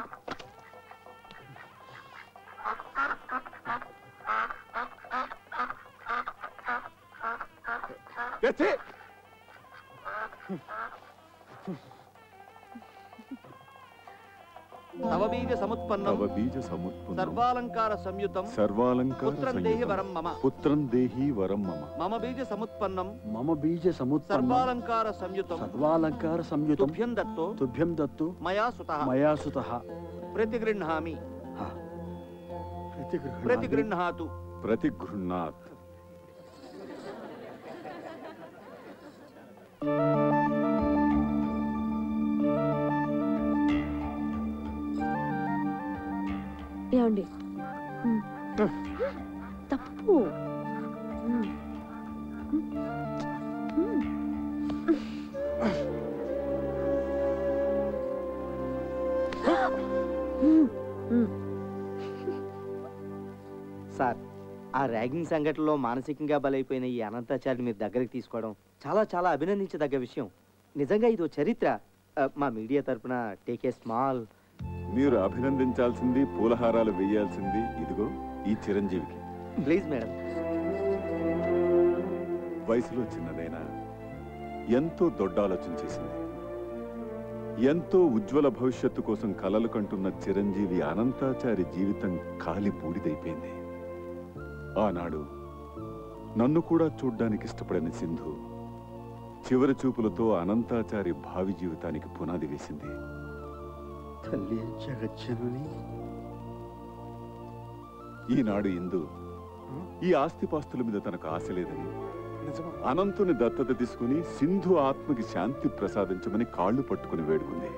తవ బీజ సముత్పన్నం సర్వాలంకార సంయుతం పుత్రం దేహి వరం మమ పుత్రం దేహి వరం మమ మమ బీజ సముత్పన్నం సర్వాలంకార సంయుతం తుభ్యం దత్తు మయా సుతః ప్రతిగృహ్ణామి ప్రతిగృహ్ణాతు ప్రతిగృహ్ణాత్. ఏమండి తప్పు. సార్, ఆ ర్యాగింగ్ సంఘటనలో మానసికంగా బలైపోయిన ఈ అనంతాచారిని మీరు దగ్గరికి తీసుకోవడం చాలా చాలా అభినందించదగ్గ విషయం. నిజంగా ఇది చరిత్ర. మా మీడియా తరపున టేక్ ఏ స్మాల్. మీరు అభినందించాల్సింది, పూలహారాలు వేయాల్సింది ఇదిగో ఈ చిరంజీవికి. Please madam. వయసులో చిన్నదైనా ఎంతో దొడ్డ ఆలోచన చేసింది. ఎంతో ఉజ్వల భవిష్యత్తు కోసం కలలు కంటున్న చిరంజీవి అనంతాచారి జీవితం కాలి బూడిదైపోయింది. ఆనాడు నన్ను కూడా చూడ్డానికి ఇష్టపడని సింధు చివరి చూపులతో అనంతాచారి భావి జీవితానికి పునాది వేసింది. తల్లి జగజ్జనని. ఈనాడు ఇందు ఈ ఆస్తిపాస్తుల మీద తనకు ఆశ లేదని అనంతుని దత్తత తీసుకుని సింధు ఆత్మకి శాంతి ప్రసాదించమని కాళ్ళు పట్టుకుని వేడుకుంది.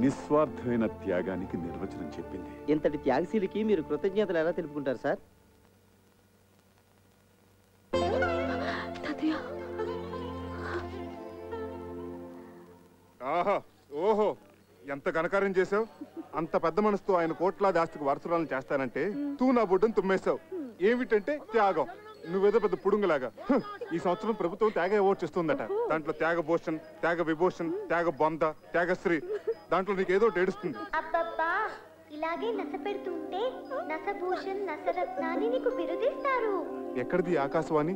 నిస్వార్థమైన త్యాగానికి నిర్వచనం చెప్పింది. ఇంతటి త్యాగశీలికి మీరు కృతజ్ఞతలు ఎలా తెలుపుకుంటారు సార్? ఆహా, ఓహో, ఎంత ఘనకార్యం చేసావు. అంత పెద్ద మనసుతో ఆయన కోట్లాది ఆస్తికి వారసురాలను చేస్తానంటే తూ నా బొడ్డును తుమ్మేశావు. ఏమిటంటే త్యాగం. నువ్వేదో పెద్ద పుడుంగులాగా. ఈ సంవత్సరం ప్రభుత్వం త్యాగ అవార్డు చేస్తుందట. దాంట్లో త్యాగ భూషణ్, త్యాగ విభూషణ్, త్యాగ బొంద, త్యాగశ్రీ, దాంట్లో నీకేదో ఏడుస్తుంది. అబ్బబ్బా, ఇలాగే నస పెడుతుంటే నసభూషణ్, నసరత్నాన్ని నీకు బిరుదిస్తారు. ఎక్కడిది ఆకాశవాణి?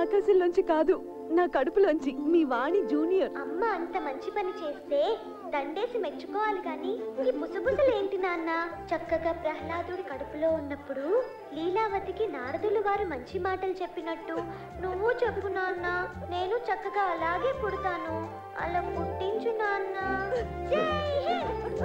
ఆకాశంలోంచి కాదు, నా కడుపులోంచి. మీ వాణి జూనియర్. అమ్మ అంత మంచి పని చేస్తే దండేసి మెచ్చుకోవాలి గాని ఈ బుసబుసలేంటి నాన్న? చక్కగా ప్రహ్లాదుడి కడుపులో ఉన్నప్పుడు లీలావతికి నారదులు వారు మంచి మాటలు చెప్పినట్టు నువ్వు చెప్పు నాన్న. నేను చక్కగా అలాగే పుడతాను. అలా పుట్టించు నాన్న. జై హింద్.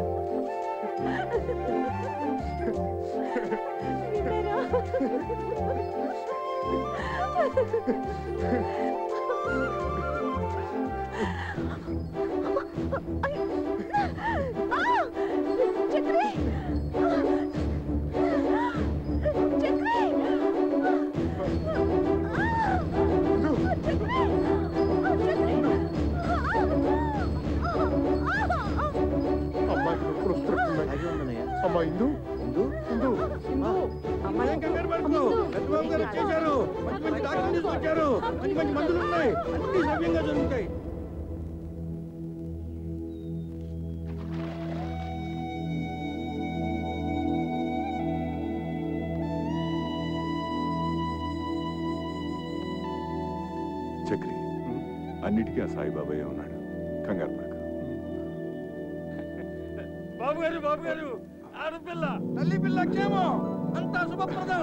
అమ్మా ఇందు, అమ్మాయి కంగారు పడుకో. రతిబాబు గారు వచ్చేసారు. మంచి మంచి డాక్టర్లు తీసుకొచ్చారు. మంచి మంచి మందులు ఉన్నాయి. అన్ని సవ్యంగా జరుగుతాయి. చక్రి, అన్నిటికీ ఆ సాయిబాబాయే ఉన్నాడు. కంగారు పడక. బాబు గారు, బాబు గారు, ఆడపిల్ల, తల్లి పిల్ల క్షేమం, అంతా శుభప్రదం.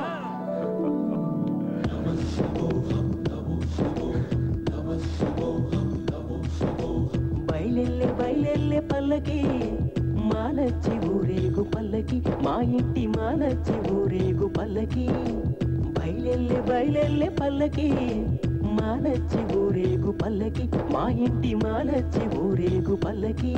బయలెల్లే బయలెల్లే పల్లకి మానచ్చి ఊరేగు పల్లకి, మా ఇంటి మానచ్చి ఊరేగు పల్లకి. బయలెల్లే బయలెల్లే పల్లకి మానచ్చి ఊరేగు పల్లకి, మా ఇంటి మానచ్చి ఊరేగు పల్లకి.